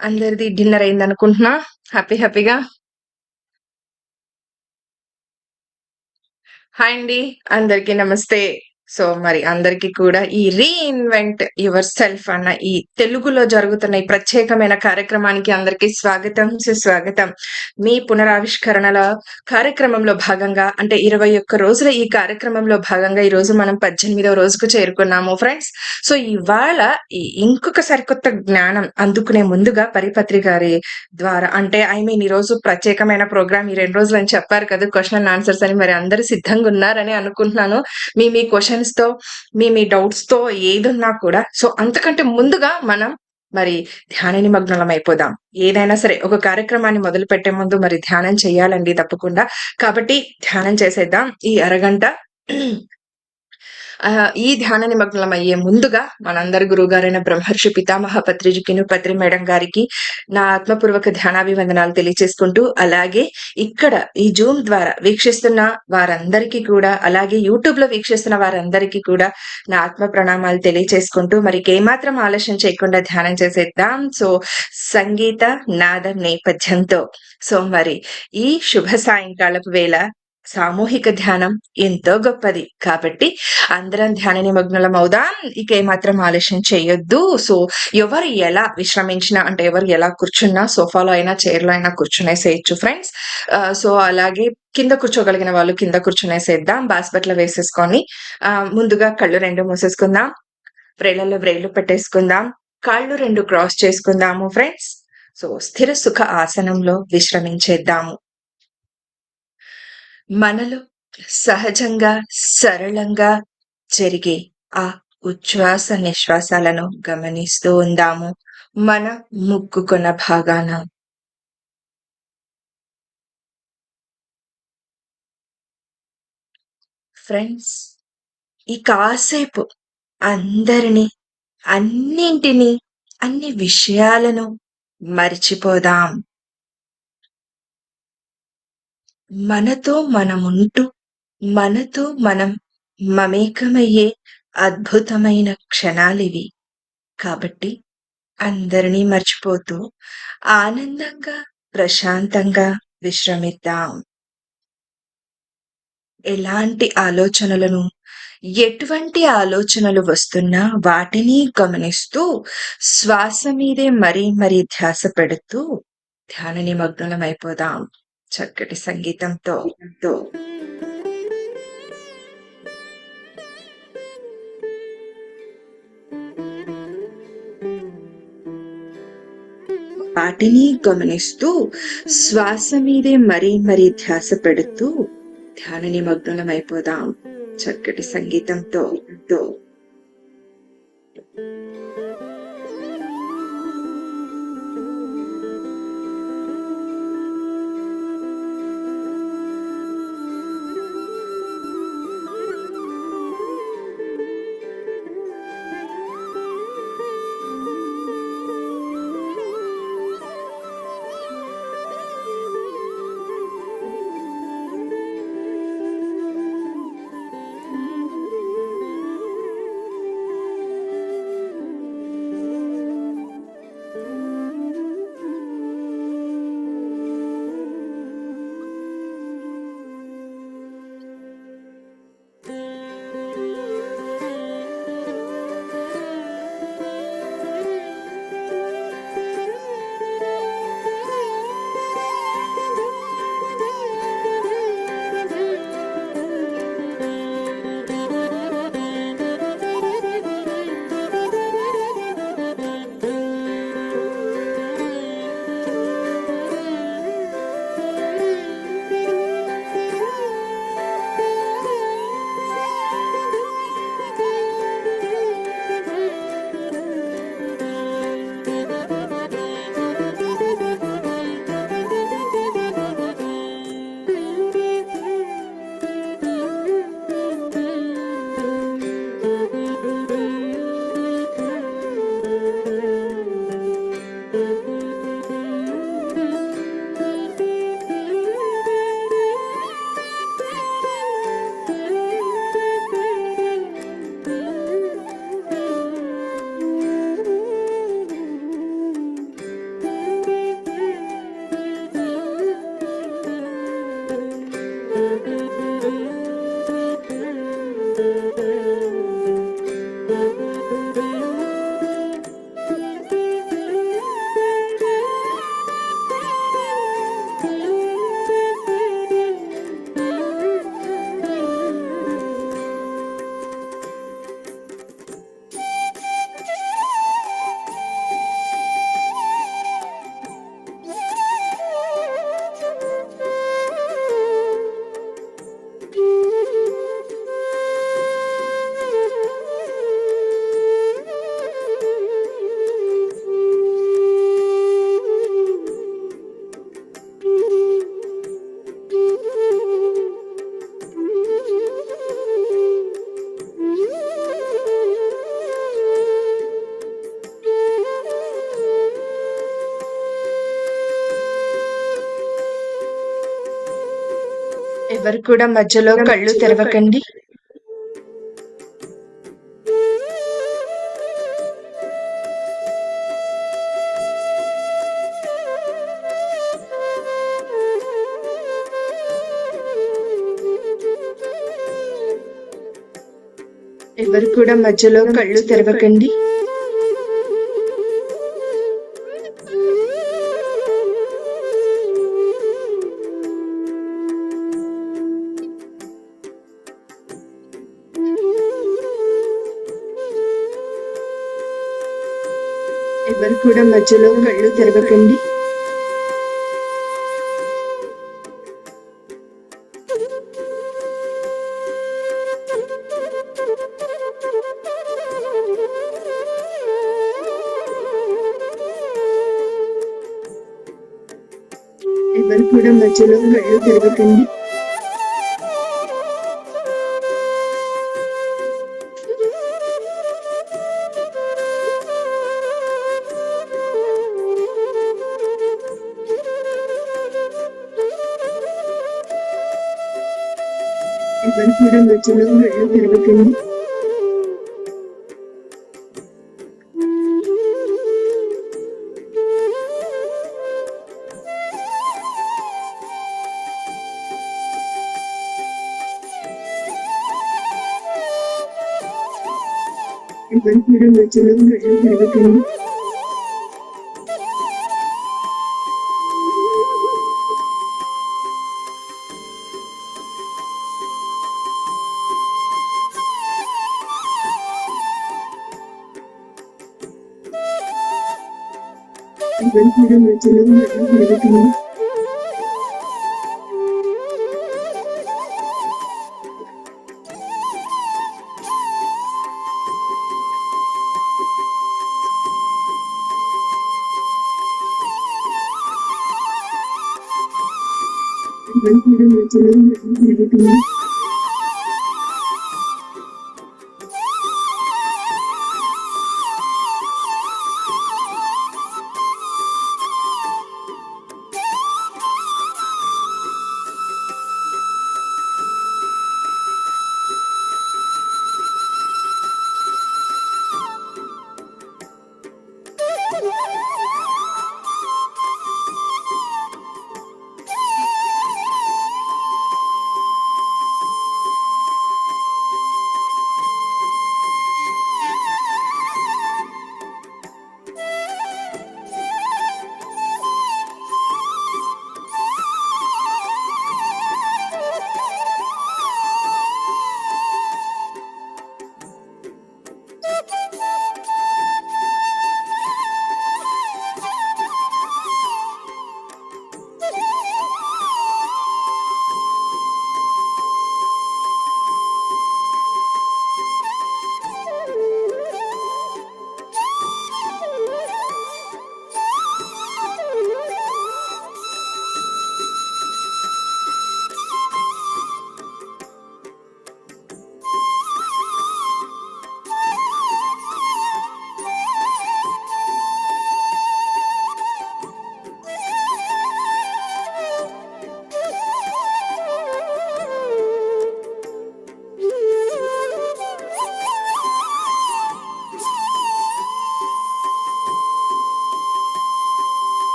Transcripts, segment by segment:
అందరిది డిన్నర్ అయిందనుకుంటున్నా. హ్యాపీగా. హాయ్ అండి. అందరికీ నమస్తే. సో, మరి అందరికీ కూడా ఈ రీఇన్వెంట్ యువర్ సెల్ఫ్ అన్న ఈ తెలుగులో జరుగుతున్న ఈ ప్రత్యేకమైన కార్యక్రమానికి అందరికీ స్వాగతం, సుస్వాగతం. మీ పునరావిష్కరణల కార్యక్రమంలో భాగంగా అంటే 21 రోజుల ఈ కార్యక్రమంలో భాగంగా ఈరోజు మనం 18వ రోజుకు చేరుకున్నాము ఫ్రెండ్స్. సో, ఇవాళ ఇంకొక సరికొత్త జ్ఞానం అందుకునే ముందుగా పరిపత్రి గారి ద్వారా అంటే ఈరోజు ప్రత్యేకమైన ప్రోగ్రామ్ ఈ 2 రోజులని చెప్పారు కదా! క్వెషన్ అండ్ ఆన్సర్స్ అని. మరి అందరూ సిద్ధంగున్నారని అనుకుంటున్నాను. మీ క్వెషన్స్‌తో, మీ డౌట్స్‌తో ఏదున్నా కూడా. సో, అంతకంటే ముందుగా మనం మరి ధ్యాన నిమగ్నలమైపోదాం. ఏదైనా సరే ఒక కార్యక్రమాన్ని మొదలుపెట్టే ముందు మరి ధ్యానం చేయాలండి తప్పకుండా. కాబట్టి ధ్యానం చేసేద్దాం ఈ అరగంట. ఈ ధ్యాన నిమగ్నమయ్యే ముందుగా మనందరి గురువుగారైన బ్రహ్మర్షి పితామహ పత్రిజికిను పత్రి మేడం గారికి నా ఆత్మపూర్వక ధ్యానాభివందనాలు తెలియచేసుకుంటూ, అలాగే ఇక్కడ ఈ జూమ్ ద్వారా వీక్షిస్తున్న వారందరికీ కూడా, అలాగే యూట్యూబ్ లో వీక్షిస్తున్న వారందరికీ కూడా నా ఆత్మ ప్రణామాలు తెలియచేసుకుంటూ, మరి ఏమాత్రం ఆలస్యం చేయకుండా ధ్యానం చేసేద్దాం. సో, సంగీత నాద నేపథ్యంతో. సో, మరి ఈ శుభ సాయంకాలపు వేళ సామూహిక ధ్యానం ఎంతో గొప్పది కాబట్టి అందరం ధ్యాన నిమగ్నలం అవుదాం. ఇక ఏమాత్రం ఆలస్యం చేయొద్దు. సో, ఎవరు ఎలా విశ్రమించినా అంటే ఎవరు ఎలా కూర్చున్నా సోఫాలో అయినా చైర్ లో అయినా కూర్చునేసేయచ్చు ఫ్రెండ్స్. సో, అలాగే కింద కూర్చోగలిగిన వాళ్ళు కింద కూర్చునేసేద్దాం. బాస్బట్ల వేసేసుకొని ముందుగా కళ్ళు 2 మూసేసుకుందాం. వ్రేళ్లలో వ్రేళ్లు పెట్టేసుకుందాం. కాళ్ళు 2 క్రాస్ చేసుకుందాము ఫ్రెండ్స్. సో, స్థిర సుఖ ఆసనంలో విశ్రమించేద్దాము. మనలో సహజంగా సరళంగా జరిగే ఆ ఉచ్ఛ్వాస నిశ్వాసాలను గమనిస్తూ ఉందాము. మన ముక్కు కొన భాగాన ఫ్రెండ్స్, ఈ కాసేపు అందరినీ, అన్నింటినీ, అన్ని విషయాలను మరిచిపోదాం. మనతో మనముంటూ, మనతో మనం మమేకమయ్యే అద్భుతమైన క్షణాలివి. కాబట్టి అందరినీ మర్చిపోతూ ఆనందంగా, ప్రశాంతంగా విశ్రమిద్దాం. ఎలాంటి ఆలోచనలను, ఎటువంటి ఆలోచనలు వస్తున్నా వాటిని గమనిస్తూ శ్వాస మీదే మరీ ధ్యాస పెడుతూ ధ్యాన నిమగ్నమైపోదాం చక్కటి సంగీతంతో. వాటిని గమనిస్తూ శ్వాస మీదే మరీ ధ్యాస పెడుతూ ధ్యాన నిమగ్నమైపోదాం చక్కటి సంగీతంతో. ఎవరు కూడా మధ్యలో కళ్ళు తెరవకండి. ఎవరు కూడా మధ్యలో కళ్ళు తెరవకండి. ఎవరు కూడా మధ్యలో కళ్ళు తెరవకండి. ఎవరు కూడా మధ్యలో కళ్ళు తెరవకండి. ఎవరు కూడా మధ్యలో కళ్ళు తెరవకండి. ఎవరు కూడా మధ్యలో కళ్ళు తెరవకండి. ఎవరు కూడా మధ్యలో కళ్ళు తెరవకండి. ఎవరు కూడా మధ్యలో కళ్ళు తెరవకండి.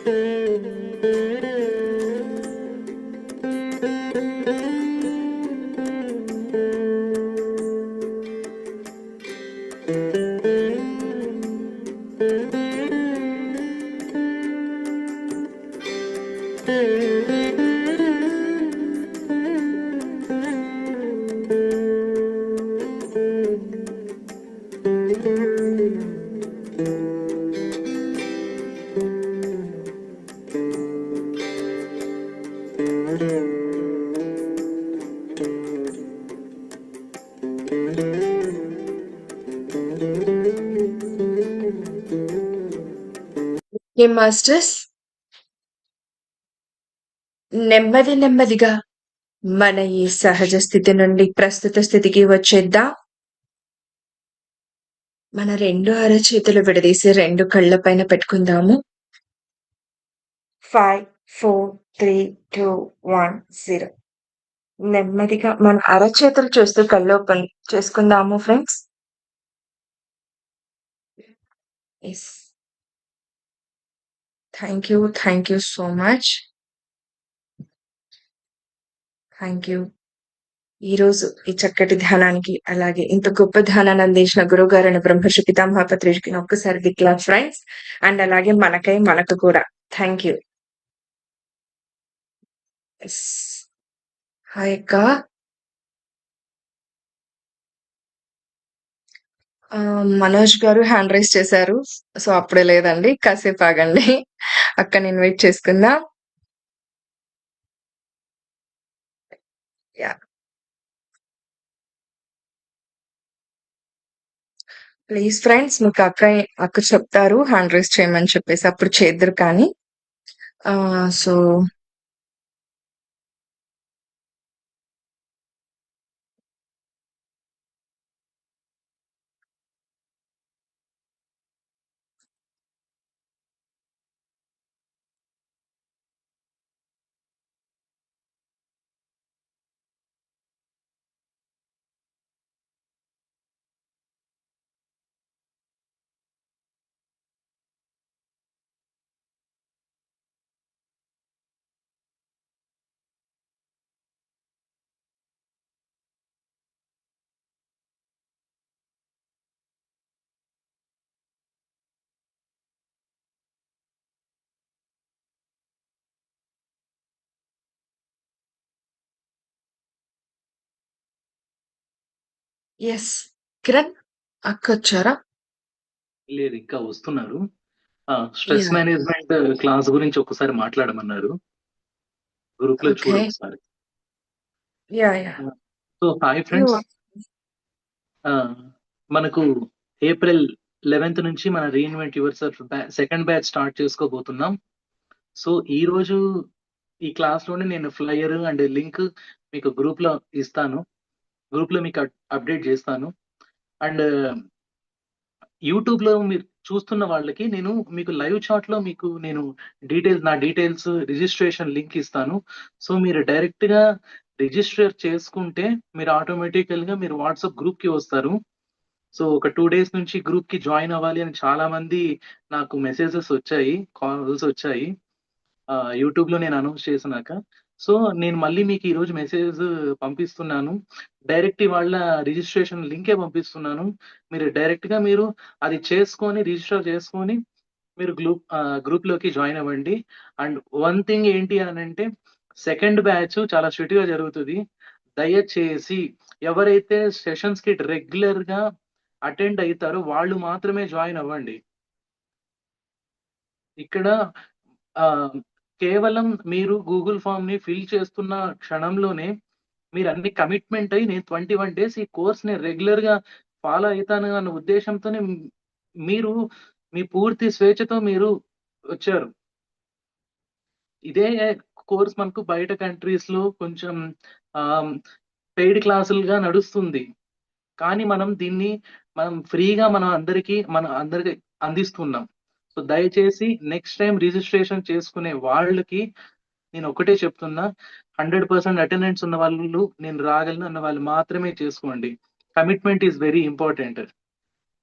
ఓకే మాస్టర్స్, నెమ్మది నెమ్మదిగా మన ఈ సహజ స్థితి నుండి ప్రస్తుత స్థితికి వచ్చేద్దాం. మన 2 అరచేతులు విడదీసి 2 కళ్ళ పైన పెట్టుకుందాము. 5, 4, 3, 2, 1, 0. నెమ్మదిగా మన అరచేతులు చూస్తూ కళ్ళు ఓపెన్ చేసుకుందాము friends. Yes. Thank you so much. Thank you. ఈరోజు ఈ చక్కటి ధ్యానానికి, అలాగే ఇంత గొప్ప ధ్యానాన్ని అందించిన గురువుగారైన బ్రహ్మర్షి పితామహ పత్రిజికి ఒక్కసారి బిగ్ క్లాప్ ఫ్రెండ్స్. అండ్ అలాగే మనకు కూడా థ్యాంక్ యూ. హాయ్ అక్క. మనోజ్ గారు హ్యాండ్ రైజ్ చేశారు. సో అప్పుడే లేదండి, కాసేపు ఆగండి. అక్కని ఇన్వైట్ చేసుకుందాం. యా, ప్లీజ్ ఫ్రెండ్స్, మీకు అక్క చెప్తారు హ్యాండ్ రైజ్ చేయమని చెప్పేసి, అప్పుడు చేద్దరు కానీ. సో ఎస్, కిరణ్ అక్క వచ్చారా? లేదు, ఇంకా వస్తున్నారు. Stress Yeah. మేనేజ్మెంట్ క్లాస్ గురించి ఒకసారి మాట్లాడమన్నారు. గ్రూప్ లో Okay. చూడు ఒకసారి. Yeah. సో హాయ్ ఫ్రెండ్స్, మనకు ఏప్రిల్ 11th నుంచి మన reinvent yourself second batch start చేసుకోబోతున్నాం. సో ఈ రోజు ఈ క్లాస్ లోనే నేను ఫ్లైయర్ అండ్ లింక్ మీకు గ్రూప్ లో ఇస్తాను. గ్రూప్ లో మీకు అప్డేట్ చేస్తాను. అండ్ యూట్యూబ్ లో మీరు చూస్తున్న వాళ్ళకి నేను మీకు లైవ్ చాట్ లో మీకు నేను నా డీటెయిల్స్ రిజిస్ట్రేషన్ లింక్ ఇస్తాను. సో మీరు డైరెక్ట్ గా రిజిస్టర్ చేసుకుంటే మీరు ఆటోమేటికల్ గా మీరు వాట్సాప్ గ్రూప్ కి వస్తారు. సో ఒక 2 days నుంచి గ్రూప్ కి జాయిన్ అవ్వాలి అని చాలా మంది నాకు మెసేజెస్ వచ్చాయి, కాల్స్ వచ్చాయి యూట్యూబ్ లో నేను అనౌన్స్ చేసినాక. సో నేను మళ్ళీ మీకు ఈ రోజు మెసేజ్ పంపిస్తున్నాను. డైరెక్ట్ వాళ్ళ రిజిస్ట్రేషన్ లింకే పంపిస్తున్నాను. మీరు డైరెక్ట్ గా మీరు అది చేసుకొని రిజిస్టర్ చేసుకొని మీరు గ్రూప్ లోకి జాయిన్ అవ్వండి. అండ్ వన్ థింగ్ ఏంటి అని అంటే, సెకండ్ బ్యాచ్ చాలా స్ట్రిక్ట్ గా జరుగుతుంది. దయచేసి ఎవరైతే సెషన్స్ కి రెగ్యులర్ గా అటెండ్ అవుతారో వాళ్ళు మాత్రమే జాయిన్ అవ్వండి. ఇక్కడ కేవలం మీరు గూగుల్ ఫామ్ ని ఫిల్ చేస్తున్న క్షణంలోనే మీరు అన్ని కమిట్మెంట్ అయ్యి నేను 21 days ఈ కోర్స్ ని రెగ్యులర్ గా ఫాలో అవుతాను అన్న ఉద్దేశంతోనే మీరు మీ పూర్తి స్వేచ్ఛతో మీరు వచ్చారు. ఇదే కోర్స్ మనకు బయట కంట్రీస్ లో కొంచెం పెయిడ్ క్లాసులుగా నడుస్తుంది. కానీ మనం దీన్ని ఫ్రీగా మన అందరికి అందిస్తున్నాం. సో దయచేసి నెక్స్ట్ టైం రిజిస్ట్రేషన్ చేసుకునే వాళ్ళకి నేను ఒకటే చెప్తున్నా, 100% అటెండెన్స్ ఉన్న వాళ్ళు నేను రాగలను అన్న వాళ్ళు మాత్రమే చేసుకోండి. Commitment is very important.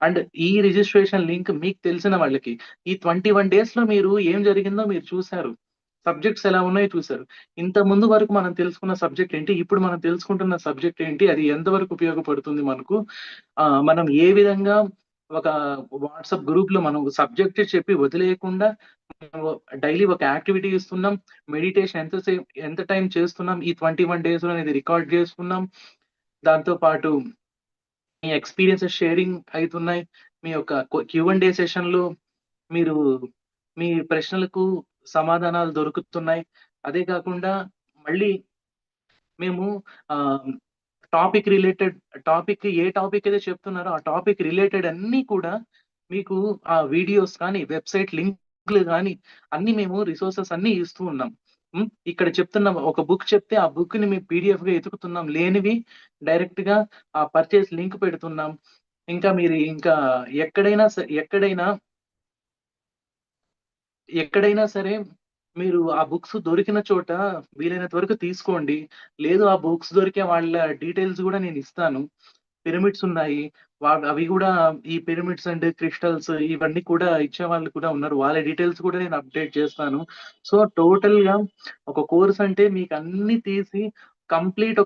And ఈ రిజిస్ట్రేషన్ లింక్ మీకు తెలిసిన వాళ్ళకి ఈ 21 డేస్ లో మీరు ఏం జరిగిందో మీరు చూసారు. సబ్జెక్ట్స్ ఎలా ఉన్నాయో చూసారు. ఇంత ముందు వరకు మనం తెలుసుకున్న సబ్జెక్ట్ ఏంటి? ఇప్పుడు మనం తెలుసుకుంటున్న సబ్జెక్ట్ ఏంటి? అది ఎంతవరకు ఉపయోగపడుతుంది మనకు? మనం ఏ విధంగా ఒక వాట్సాప్ గ్రూప్ లో మనం సబ్జెక్ట్ చెప్పి వదిలేయకుండా డైలీ ఒక యాక్టివిటీ ఇస్తున్నాం. మెడిటేషన్ ఎంత టైం చేస్తున్నాం ఈ 21 డేస్ లో అనేది రికార్డ్ చేసుకున్నాం. దాంతో పాటు మీ ఎక్స్‌పీరియన్సెస్ షేరింగ్ అయితున్నాయి. మీ యొక్క క్యూ&ఏ సెషన్‌లో మీరు మీ ప్రశ్నలకు సమాధానాలు దొరుకుతున్నాయి. అదే కాకుండా మళ్ళీ మేము ఆహ్, టాపిక్ ఏ టాపిక్ అయితే చెప్తున్నారో ఆ టాపిక్ రిలేటెడ్ అన్నీ కూడా మీకు ఆ వీడియోస్ కానీ, వెబ్‌సైట్ లింక్‌లు గానీ అన్నీ మేము రిసోర్సెస్ అన్నీ ఇస్తూ ఉన్నాం. ఇక్కడ చెప్తున్నాం ఒక బుక్ చెప్తే ఆ బుక్‌ని మేము పీడీఎఫ్‌గా ఎతుకుతున్నాం. లేనివి డైరెక్ట్‌గా ఆ పర్చేజ్ లింక్ పెడుతున్నాం. ఇంకా మీరు ఇంకా ఎక్కడైనా ఎక్కడైనా సరే మీరు ఆ బుక్స్ దొరికిన చోట వీలైనంత వరకు తీసుకోండి. లేదు ఆ బుక్స్ దొరికే వాళ్ళ డీటెయిల్స్ గూడా నేనిస్తాను. పిరమిడ్స్ ఉన్నాయి. అవి గూడా ఈ పిరమిడ్స్ అండ్ క్రిస్టల్స్ ఇవన్నీ కూడా ఇచ్చేవాళ్ళు కూడా ఉన్నారు. వాళ్ళ డీటెయిల్స్ కూడా నేను అప్‌డేట్ చేస్తాను. సో, టోటల్‌గా ఒక కోర్స్ అంటే మీకన్నీ తీసి కంప్లీట్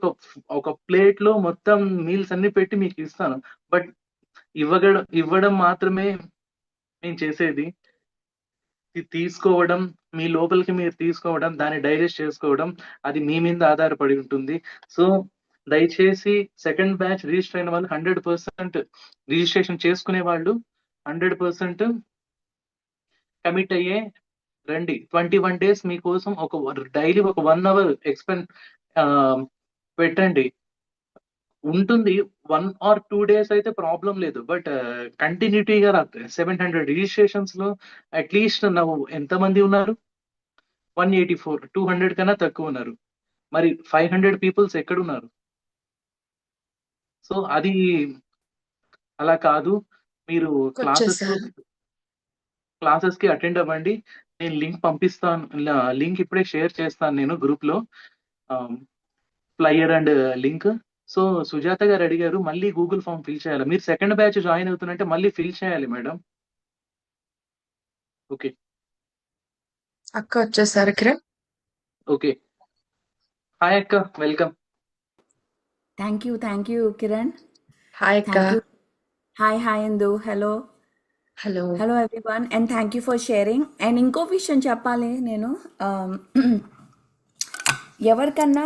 ఒక ప్లేట్‌లో మొత్తం మీల్స్ అన్నీ పెట్టి మీకిస్తాను. బట్ ఇవ్వడం మాత్రమే నేను చేసేది. ఇది తీసుకోవడం, మీ లోపలికి మీరు తీసుకోవడం, దాన్ని డైజెస్ట్ చేసుకోవడం, అది మీ మీద ఆధారపడి ఉంటుంది. సో, దయచేసి సెకండ్ బ్యాచ్ రిజిస్టర్ అయిన వాళ్ళు 100% రిజిస్ట్రేషన్ చేసుకునే వాళ్ళు 100% కమిట్ అయ్యే రండి. 21 డేస్ మీకోసం డైలీ ఒక 1 అవర్ ఆహ్, పెట్టండి. ఉంటుంది. 1 ఆర్ 2 డేస్ అయితే ప్రాబ్లమ్ లేదు. బట్ కంటిన్యూటీగా 700 రిజిస్ట్రేషన్స్‌లో అట్‌లీస్ట్ ఎంతమంది ఉన్నారు? 184 200 కన్నా తక్కువున్నారు. మరి 500 పీపుల్స్ ఎక్కడున్నారు? సో, అది అలా కాదు. మీరు వచ్చేసారు. క్లాసెస్‌కి అటెండ్ అవ్వండి. నేను లింక్ పంపిస్తాను. లింక్ ఇప్పుడే షేర్ చేస్తాను నేను గ్రూప్‌లో. ఆహ్, flyer and link. So, Sujatha గారు అడిగారు మళ్ళీ గూగుల్ ఫార్మ్ ఫిల్ చేయాలా? మీరు సెకండ్ బ్యాచ్ జాయిన్ అవుతున్నంటే మళ్ళీ ఫిల్ చేయాలి మేడం. ఓకే. అక్క వచ్చేసారు కిరణ్. ఓకే. హాయ్ అక్క. Welcome. Thank you, Kiran. Hi అక్క. Thank you. Hi, Indu. Hello. Hello. Hello, everyone. And thank you for sharing. And ఇంకో విషయం చెప్పాలి నేను ఎవరికన్నా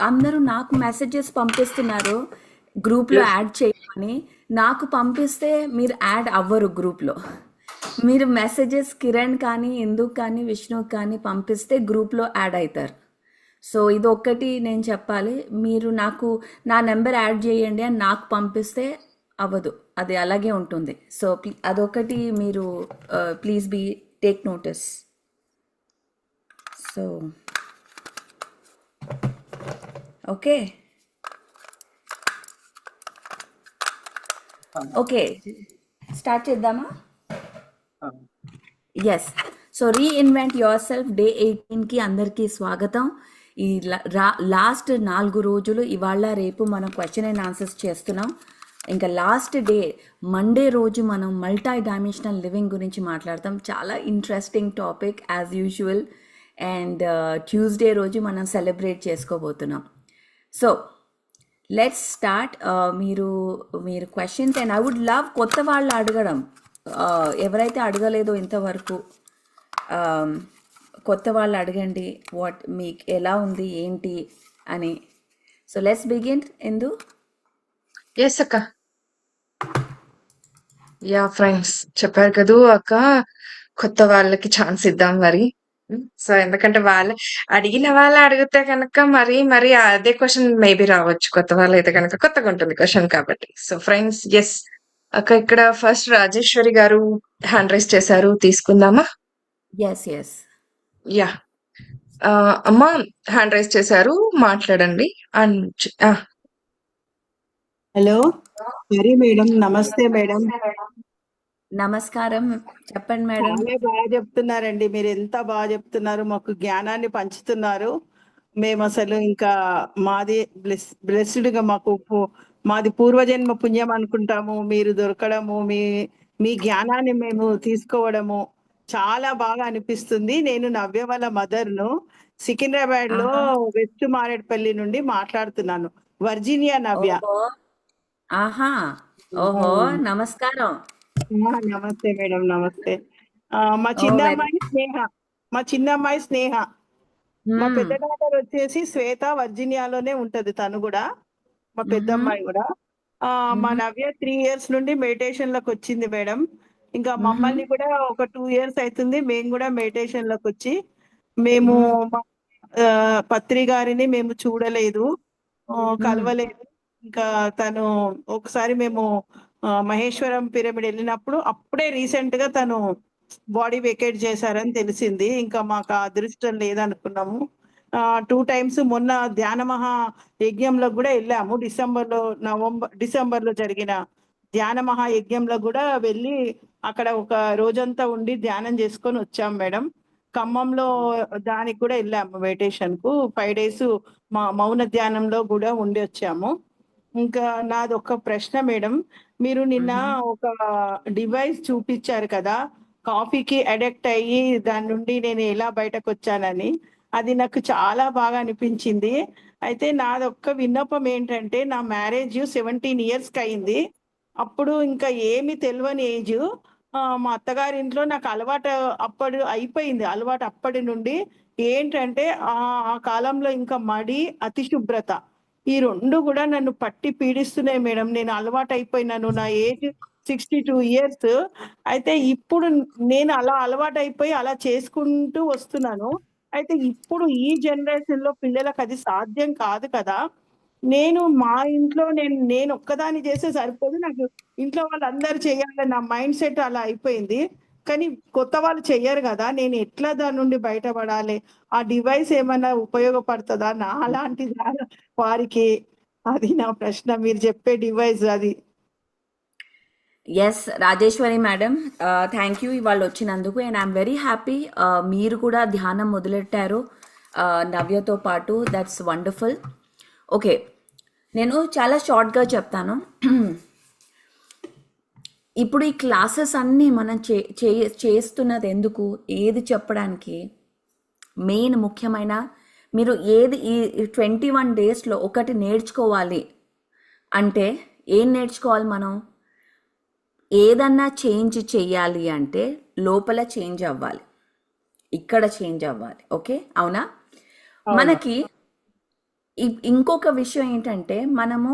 అందరూ నాకు మెసేజెస్ పంపిస్తున్నారు గ్రూప్లో యెస్. యాడ్ చేయమని. నాకు పంపిస్తే మీరు యాడ్ అవ్వరు గ్రూప్లో. మీరు మెసేజెస్ కిరణ్ కానీ ఇందుకు కానీ విష్ణుకి కానీ పంపిస్తే గ్రూప్లో యాడ్ అవుతారు. సో ఇది ఒక్కటి నేను చెప్పాలి. మీరు నా నెంబర్ యాడ్ చేయండి అని నాకు పంపిస్తే అవ్వదు, అది అలాగే ఉంటుంది. సో అదొకటి మీరు please take notice. So okay okay start చేద్దామా? Yes. So reinvent yourself day 18కి అందరికీ స్వాగతం. ఈ లాస్ట్ 4 రోజులు ఇవాళ రేపు మనం క్వశ్చన్ అండ్ ఆన్సర్స్ చేస్తున్నాం. ఇంకా లాస్ట్ డే మండే రోజు మనం మల్టీ డైమెన్షనల్ లివింగ్ గురించి మాట్లాడతాం. చాలా interesting topic as usual. And Tuesday రోజు మనం సెలబ్రేట్ చేసుకోబోతున్నాం. So let's start. మీరు questions and I would love కొత్త వాళ్ళు అడగడం. ఎవరైతే అడగలేదో ఇంతవరకు కొత్త వాళ్ళు అడగండి, మీకు ఎలా ఉంది ఏంటి అని. So let's begin. Indu. Yes అక్క. యా ఫ్రెండ్స్, చెప్పారు కదూ అక్క, కొత్త వాళ్ళకి ఛాన్స్ ఇద్దాం మరి. సో ఎందుకంటే అడిగిన వాళ్ళు అడిగితే కనుక మరి అదే క్వశ్చన్ మేబీ రావచ్చు. కొత్త వాళ్ళు అయితే కనుక కొత్తగా ఉంటుంది క్వశ్చన్ కాబట్టి. సో ఫ్రెండ్స్, ఎస్ అక్క, ఇక్కడ ఫస్ట్ రాజేశ్వరి గారు హ్యాండ్ రైజ్ చేశారు, తీసుకుందామా? ఎస్. యా, అమ్మ హ్యాండ్ రైజ్ చేశారు, మాట్లాడండి. హలో హరి మేడం, నమస్తే మేడం. నమస్కారం, చెప్పండి మేడం. చాలా బాగా చెప్తున్నారండి, మీరు ఎంత బాగా చెప్తున్నారు, మాకు జ్ఞానాన్ని పంచుతున్నారు. మేము అసలు ఇంకా మాది బ్లెస్డ్గా మాది పూర్వజన్మ పుణ్యం అనుకుంటాము. మీరు దొరకడము, మీ జ్ఞానాన్ని మేము తీసుకోవడము చాలా బాగా అనిపిస్తుంది. నేను నవ్య వాళ్ళ మదర్ను. సికింద్రాబాద్ లో ఆహా వెస్ట్ మారేడుపల్లి నుండి మాట్లాడుతున్నాను. వర్జీనియా నవ్య. ఓహో ఆహా ఓహో నమస్కారం నమస్తే మేడం, నమస్తే. మా ఓ చిన్న వెరీ అమ్మాయి స్నేహ, మా పెద్ద డాటర్ వచ్చేసి శ్వేత, వర్జీనియాలోనే ఉంటది తను కూడా, మా పెద్ద అమ్మాయి కూడా. మా నవ్య 3 years నుండి మెడిటేషన్ లకు వచ్చింది మేడం. ఇంకా మమ్మల్ని కూడా ఒక 2 years అవుతుంది మేము కూడా మెడిటేషన్ లకు వచ్చి. మేము పత్రి గారిని మేము చూడలేదు, కలవలేదు. ఇంకా తను ఒకసారి మేము మహేశ్వరం పిరమిడ్ వెళ్ళినప్పుడు అప్పుడే రీసెంట్ గా తను బాడీ వెకేట్ చేశారని తెలిసింది. ఇంకా మాకు ఆ అదృష్టం లేదనుకున్నాము. 2 times మొన్న ధ్యాన మహా యజ్ఞంలో కూడా వెళ్ళాము. డిసెంబర్లో జరిగిన ధ్యాన మహా యజ్ఞంలో కూడా వెళ్ళి అక్కడ ఒక రోజంతా ఉండి ధ్యానం చేసుకొని వచ్చాం మేడం. ఖమ్మంలో దానికి కూడా వెళ్ళాము మెడిటేషన్ కు 5 days మౌన ధ్యానంలో కూడా ఉండి వచ్చాము. ఇంకా నాది ఒక ప్రశ్న మేడం. మీరు నిన్న ఒక డివైస్ చూపించారు కదా, కాఫీకి అడిక్ట్ అయ్యి దాని నుండి నేను ఎలా బయటకు వచ్చానని. అది నాకు చాలా బాగా అనిపించింది. అయితే నాది ఒక్క విన్నపం ఏంటంటే, నా మ్యారేజ్ 17 years అయింది. అప్పుడు ఇంకా ఏమి తెలియని ఏజ్. మా అత్తగారి ఇంట్లో నాకు అలవాటు అయిపోయింది. అలవాటు అప్పటి నుండి ఏంటంటే ఆ కాలంలో ఇంకా మడి, అతి శుభ్రత, ఈ 2 కూడా నన్ను పట్టి పీడిస్తున్నాయి మేడం. నేను అలవాటు అయిపోయినాను. నా ఏజ్ 62 years. అయితే ఇప్పుడు నేను అలా అలవాటు అయిపోయి అలా చేసుకుంటూ వస్తున్నాను. అయితే ఇప్పుడు ఈ జనరేషన్ లో పిల్లలకు అది సాధ్యం కాదు కదా. నేను మా ఇంట్లో నేను ఒక్కదాన్ని చేస్తే సరిపోదు, నాకు ఇంట్లో వాళ్ళందరూ చేయాలని నా మైండ్ సెట్ అలా అయిపోయింది. కానీ కొత్త వాళ్ళు చెయ్యరు కదా, నేను ఎట్లా దాని నుండి బయటపడాలి? ఆ డివైస్ ఏమైనా ఉపయోగపడుతుందా నా అలాంటి వారికి? అది నా ప్రశ్న. మీరు చెప్పే డివైస్ అది. Yes Rajeshwari madam, thank you ఇవాళ వచ్చినందుకు. అండ్ ఐఎమ్ వెరీ హ్యాపీ మీరు కూడా ధ్యానం మొదలెట్టారు నవ్యతో పాటు. That's wonderful. ఓకే, నేను చాలా షార్ట్గా చెప్తాను. ఇప్పుడు ఈ క్లాసెస్ అన్నీ మనం చేస్తున్నది ఎందుకు, ఏది చెప్పడానికి? మెయిన్ ముఖ్యమైన మీరు ఏది ఈ 21 daysలో ఒకటి నేర్చుకోవాలి అంటే ఏం నేర్చుకోవాలి మనం? ఏదన్నా చేంజ్ చేయాలి అంటే లోపల చేంజ్ అవ్వాలి, ఇక్కడ చేంజ్ అవ్వాలి. ఓకే, అవునా? మనకి ఇంకొక విషయం ఏంటంటే, మనము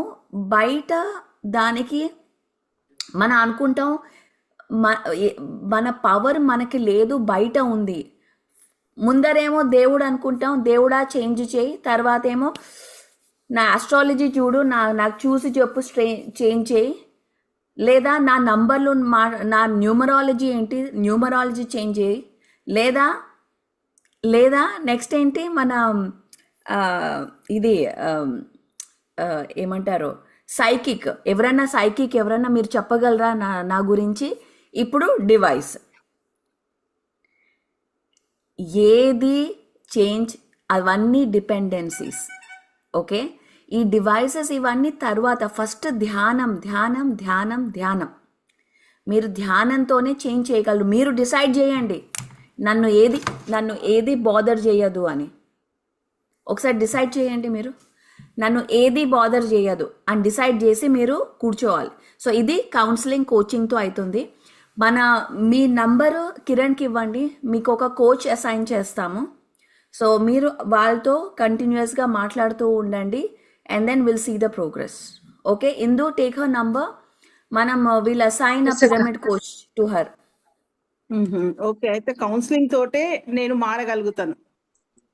బయట దానికి మనం అనుకుంటాం మన పవర్ మనకి లేదు, బయట ఉంది. ముందరేమో దేవుడు అనుకుంటాం, దేవుడా చేంజ్ చేయి. తర్వాత ఏమో నా ఆస్ట్రాలజీ చూడు, నాకు చూసి చెప్పు చేంజ్ చేయి. లేదా నా నంబర్లు నా న్యూమరాలజీ ఏంటి, న్యూమరాలజీ చేంజ్ చేయి. లేదా నెక్స్ట్ ఏంటి, మన ఇది ఏమంటారు, సైకిక్. ఎవరన్నా మీరు చెప్పగలరా నా గురించి? ఇప్పుడు డివైస్ ఏది చేంజ్, అవన్నీ డిపెండెన్సీస్. ఓకే, ఈ డివైసెస్ ఇవన్నీ తర్వాత. ఫస్ట్ ధ్యానం ధ్యానం ధ్యానం ధ్యానం. మీరు ధ్యానంతోనే చేంజ్ చేయగలరు. మీరు డిసైడ్ చేయండి నన్ను ఏది బాదర్ చేయదు అని. ఒకసారి డిసైడ్ చేయండి మీరు, నన్ను ఏది బాదర్ చేయదు అని డిసైడ్ చేసి మీరు కూర్చోవాలి. సో ఇది కౌన్సిలింగ్ కోచింగ్తో అవుతుంది. మీ నంబరు కిరణ్కి ఇవ్వండి, మీకు ఒక కోచ్ అసైన్ చేస్తాము. సో మీరు వాళ్ళతో కంటిన్యూస్గా మాట్లాడుతూ ఉండండి. And then will see the progress. Okay, Indu take her number. మనం will assign a pyramid coach to her. Okay, అయితే కౌన్సిలింగ్ తోటే నేను మారగలుగుతాను.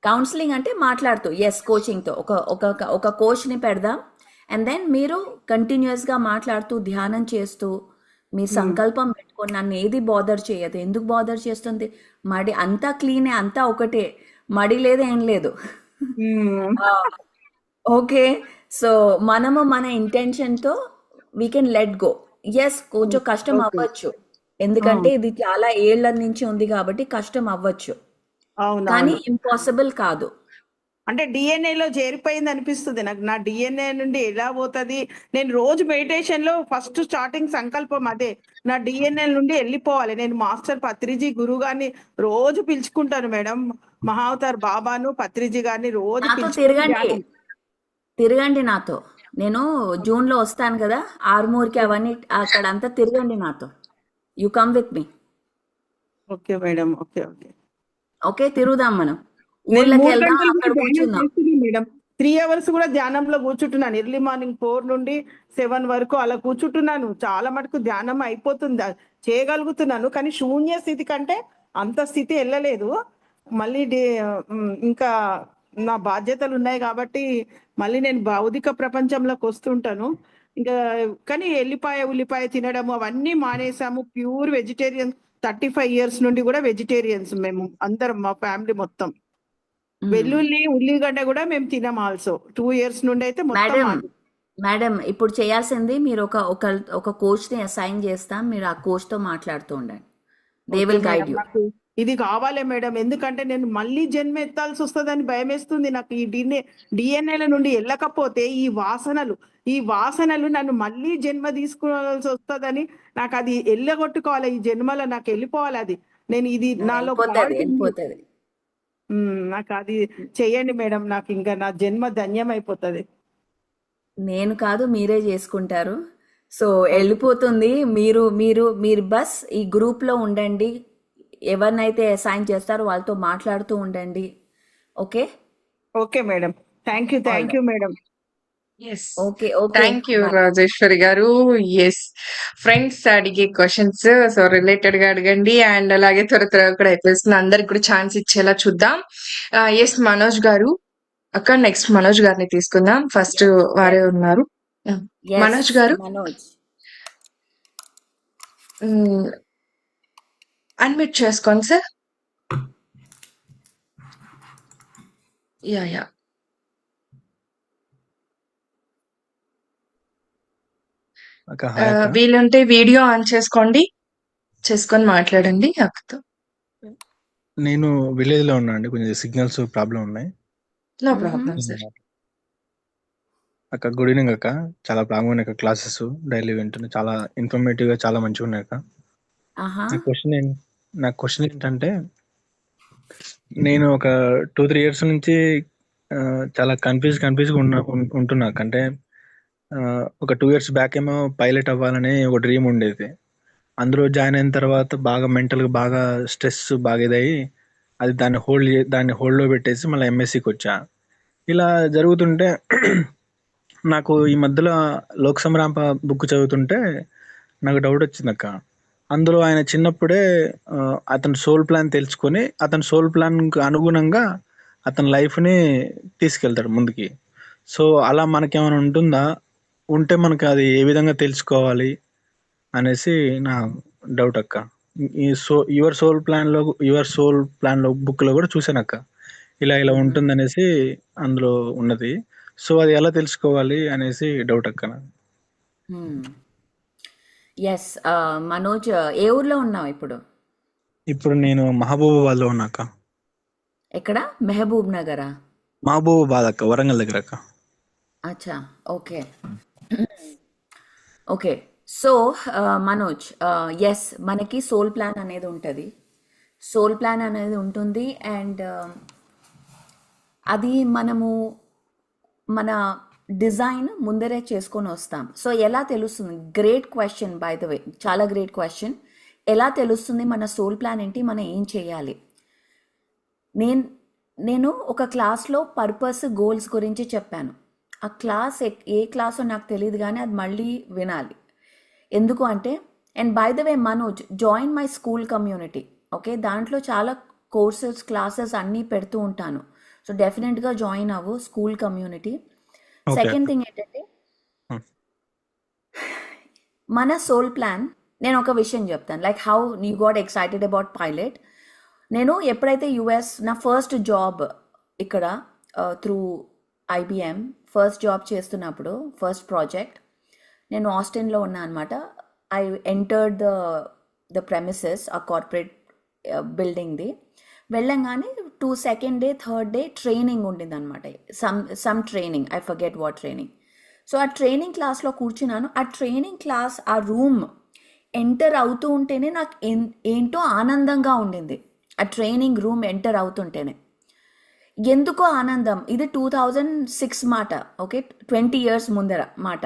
కౌన్సిలింగ్ అంటే మాట్లాడుతూ, ఎస్, కోచింగ్తో ఒక కోచ్ని పెడదాం. అండ్ దెన్ మీరు కంటిన్యూస్గా మాట్లాడుతూ ధ్యానం చేస్తూ మీ సంకల్పం పెట్టుకొని, నన్ను ఏది బాదర్ చేయదు. ఎందుకు బాదర్ చేస్తుంది? మడి అంతా క్లీనే, అంతా ఒకటే, మడి లేదు, ఏం లేదు. ఓకే, సో మనము మన ఇంటెన్షన్తో we can let go. Yes, కొంచెం కష్టం అవ్వచ్చు, ఎందుకంటే ఇది చాలా ఏళ్ల నుంచి ఉంది కాబట్టి కష్టం అవ్వచ్చు, కానీ ఇంపాసిబుల్ కాదు. అంటే డిఎన్ఏలో చేరిపోయింది అనిపిస్తుంది నాకు. నా డిఎన్ఏ నుండి ఎలా పోతుంది? నేను రోజు మెడిటేషన్ లో ఫస్ట్ స్టార్టింగ్ సంకల్పం అదే, నా డిఎన్ఏ నుండి వెళ్ళిపోవాలి. నేను మాస్టర్ పత్రిజీ గురువు గారిని రోజు పిలుచుకుంటాను మేడం. మహావతార్ బాబాను పత్రిజీ గారిని రోజు నాతో పిలుచుకుని తిరగండి, ధ్యానం. తిరగండి నాతో. నేను జూన్లో వస్తాను కదా, ఆర్మూర్కి అవన్నీ అక్కడంతా తిరగండి నాతో. You come with me. Okay madam, okay okay. Okay, తిరుగుదాం మనం, నేను ఊర్లోకి 3 వెళ్దాం, గంటలు అక్కడ కూడా ధ్యానం కూర్చుందాం. చేస్తున్నాను మేడం. 3 అవర్స్ కూడా ధ్యానంలో కూర్చుంటున్నాను. ఎర్లీ మార్నింగ్ 4 నుండి 7 వరకు అలా కూర్చుంటున్నాను. చాలా మటుకు ధ్యానం అయిపోతుంది, చేయగలుగుతున్నాను. కానీ శూన్య స్థితి కంటే అంత స్థితి వెళ్ళలేదు. మళ్ళీ ఇంకా నా బాధ్యతలు ఉన్నాయి కాబట్టి మళ్ళీ నేను భౌతిక ప్రపంచంలోకి వస్తుంటాను. ఇంకా కానీ ఎల్లిపాయ ఉల్లిపాయ తినడము అవన్నీ మానేసాము. Pure vegetarian. 35 ఇయర్స్ నుండి కూడా వెజిటేరియన్స్ మేము అందరం, మా ఫ్యామిలీ మొత్తం. వెల్లుల్లి ఉల్లిగడ్డ కూడా మేము తినం ఆల్సో. 2 ఇయర్స్ నుండి అయితే మొత్తం మేడం, మానేసాం. మేడం ఇప్పుడు చేయాల్సింది, మీరు ఒక కోచ్ని అసైన్ చేస్తాం, మీరు ఆ కోచ్తో మాట్లాడుతూ ఉండండి. They okay will guide madam, you. నాకు ఇది కావాలి మేడం. ఎందుకంటే నేను మళ్ళీ జన్మ ఎత్తాల్సి వస్తుందని భయం వేస్తుంది నాకు. ఈ డిఎన్ఏల నుండి వెళ్ళకపోతే ఈ వాసనలు నన్ను మళ్ళీ జన్మ తీసుకోవాల్సి వస్తుందని నాకు అది వెళ్ళగొట్టుకోవాలి. ఈ జన్మలో నాకు వెళ్ళిపోవాలి అది. నేను ఇది నాలో వెళ్ళిపోతుంది, fault ఉంది. వెళ్ళిపోతుంది. నాకు అది చెయ్యండి మేడం. నాకు ఇంకా నా జన్మ ధన్యం అయిపోతుంది. నేను కాదు, మీరే చేసుకుంటారు. సో వెళ్ళిపోతుంది. మీరు మీరు మీరు బస్ ఈ గ్రూప్లో ఉండండి, ఎవరినైతే అసైన్ చేస్తారో వాళ్ళతో మాట్లాడుతూ ఉండండి. Okay okay madam, thank you madam. Yes, okay okay, thank you Rajeshwari garu. Yes, friends అడిగే క్వశ్చన్స్ సో రిలేటెడ్ గా అడగండి, అండ్ అలాగే త్వర త్వరగా కూడా అయిపోతుంది. అందరికి కూడా ఛాన్స్ ఇచ్చేలా చూద్దాం. ఎస్, మనోజ్ గారు. అక్క, నెక్స్ట్ మనోజ్ గారిని తీసుకుందాం. ఫస్ట్ వారే ఉన్నారు. మనోజ్ గారు, మనోజ్ అన్మ్యూట్ చేసుకోండి సార్. యా వీలుంటే వీడియో ఆన్ చేసుకొని మాట్లాడండి అక్కతో. నేను విలేజ్ లో ఉన్నా అండి, కొంచెం సిగ్నల్స్ ప్రాబ్లం ఉన్నాయి. No problem sir. అక్క గుడ్ ఈవినింగ్ అక్క. చాలా బాగా ఉన్నాయి అక్క క్లాసెస్, డైలీ వింటున్నా. చాలా ఇన్ఫర్మేటివ్ గా చాలా మంచిగా ఉన్నాయి అక్క. నా క్వశ్చన్ ఏంటంటే, నేను ఒక 2-3 ఇయర్స్ నుంచి చాలా కన్ఫ్యూజ్ ఉంటున్నా. అంటే ఒక 2 ఇయర్స్ బ్యాక్ ఏమో పైలట్ అవ్వాలని ఒక డ్రీమ్ ఉండేది. అందులో జాయిన్ అయిన తర్వాత బాగా మెంటల్గా బాగా స్ట్రెస్ బాగా ఇదయ్యి అది దాన్ని హోల్డ్లో పెట్టేసి మళ్ళీ ఎంఎస్సికి వచ్చా. ఇలా జరుగుతుంటే నాకు ఈ మధ్యలో లోక్ సంగ్రామ్ బుక్ చదువుతుంటే నాకు డౌట్ వచ్చింది అక్క. అందులో ఆయన చిన్నప్పుడే అతని సోల్ ప్లాన్ తెలుసుకొని అతని సోల్ ప్లాన్కి అనుగుణంగా అతని లైఫ్ని తీసుకెళ్తాడు ముందుకి. సో అలా మనకేమైనా ఉంటుందా? ఉంటే మనకు అది ఏ విధంగా తెలుసుకోవాలి అనేసి నా డౌట్ అక్క. ఈ యువర్ సోల్ ప్లాన్ లో బుక్ లో కూడా చూసాను అక్క, ఇలా ఉంటుంది అనేసి అందులో ఉన్నది. సో అది ఎలా తెలుసుకోవాలి అనేసి డౌట్ అక్క. ఎస్, మనోజ్ ఏ ఊర్లో ఉన్నావు ఇప్పుడు? ఇప్పుడు నేను మహబూబాబాద్ లో ఉన్నా అక్క. ఎక్కడ? మెహబూబ్ నగరా? మహబూబాబాద్ అక్క, వరంగల్ దగ్గర అక్క. అచ్చా, okay okay. So Manoj, yes, మనకి సోల్ ప్లాన్ అనేది ఉంటుంది. సోల్ ప్లాన్ అనేది ఉంటుంది, అండ్ అది మనము మన డిజైన్ ముందరే చేసుకొని వస్తాం. సో ఎలా తెలుస్తుంది? గ్రేట్ క్వశ్చన్, బై ద వే, చాలా గ్రేట్ క్వశ్చన్. ఎలా తెలుస్తుంది మన సోల్ ప్లాన్ ఏంటి, మనం ఏం చేయాలి? నేను ఒక క్లాస్లో పర్పస్, గోల్స్ గురించి చెప్పాను. ఆ క్లాస్ ఏ క్లాసో నాకు తెలియదు, కానీ అది మళ్ళీ వినాలి. ఎందుకు అంటే, and by the way Manoj, join my school community. Okay, దాంట్లో చాలా కోర్సెస్, క్లాసెస్ అన్నీ పెడుతూ ఉంటాను. సో డెఫినెట్గా జాయిన్ అవ్వు స్కూల్ కమ్యూనిటీ. సెకండ్ థింగ్ ఏంటంటే, మన సోల్ ప్లాన్, నేను ఒక విషయం చెప్తాను. Like how you got excited about pilot. నేను ఎప్పుడైతే యుఎస్ నా ఫస్ట్ జాబ్ ఇక్కడ త్రూ ఐబిఎం ఫస్ట్ జాబ్ చేస్తున్నప్పుడు, ఫస్ట్ ప్రాజెక్ట్, నేను ఆస్టిన్లో ఉన్నా అనమాట. ఐ ఎంటర్డ్ ద ప్రెమిసెస్, ఆ కార్పొరేట్ బిల్డింగ్ది. వెళ్ళంగానే second day third day training ఉండింది అనమాట. Some training, I forget what training. So ఆ ట్రైనింగ్ క్లాస్లో కూర్చున్నాను. ఆ ట్రైనింగ్ క్లాస్, ఆ రూమ్ ఎంటర్ అవుతూ ఉంటేనే నాకు ఏంటో ఆనందంగా ఉండింది. ఆ ట్రైనింగ్ రూమ్ ఎంటర్ అవుతుంటేనే ఎందుకో ఆనందం. ఇది 2006 మాట, ఓకే, 20 years ముందర మాట.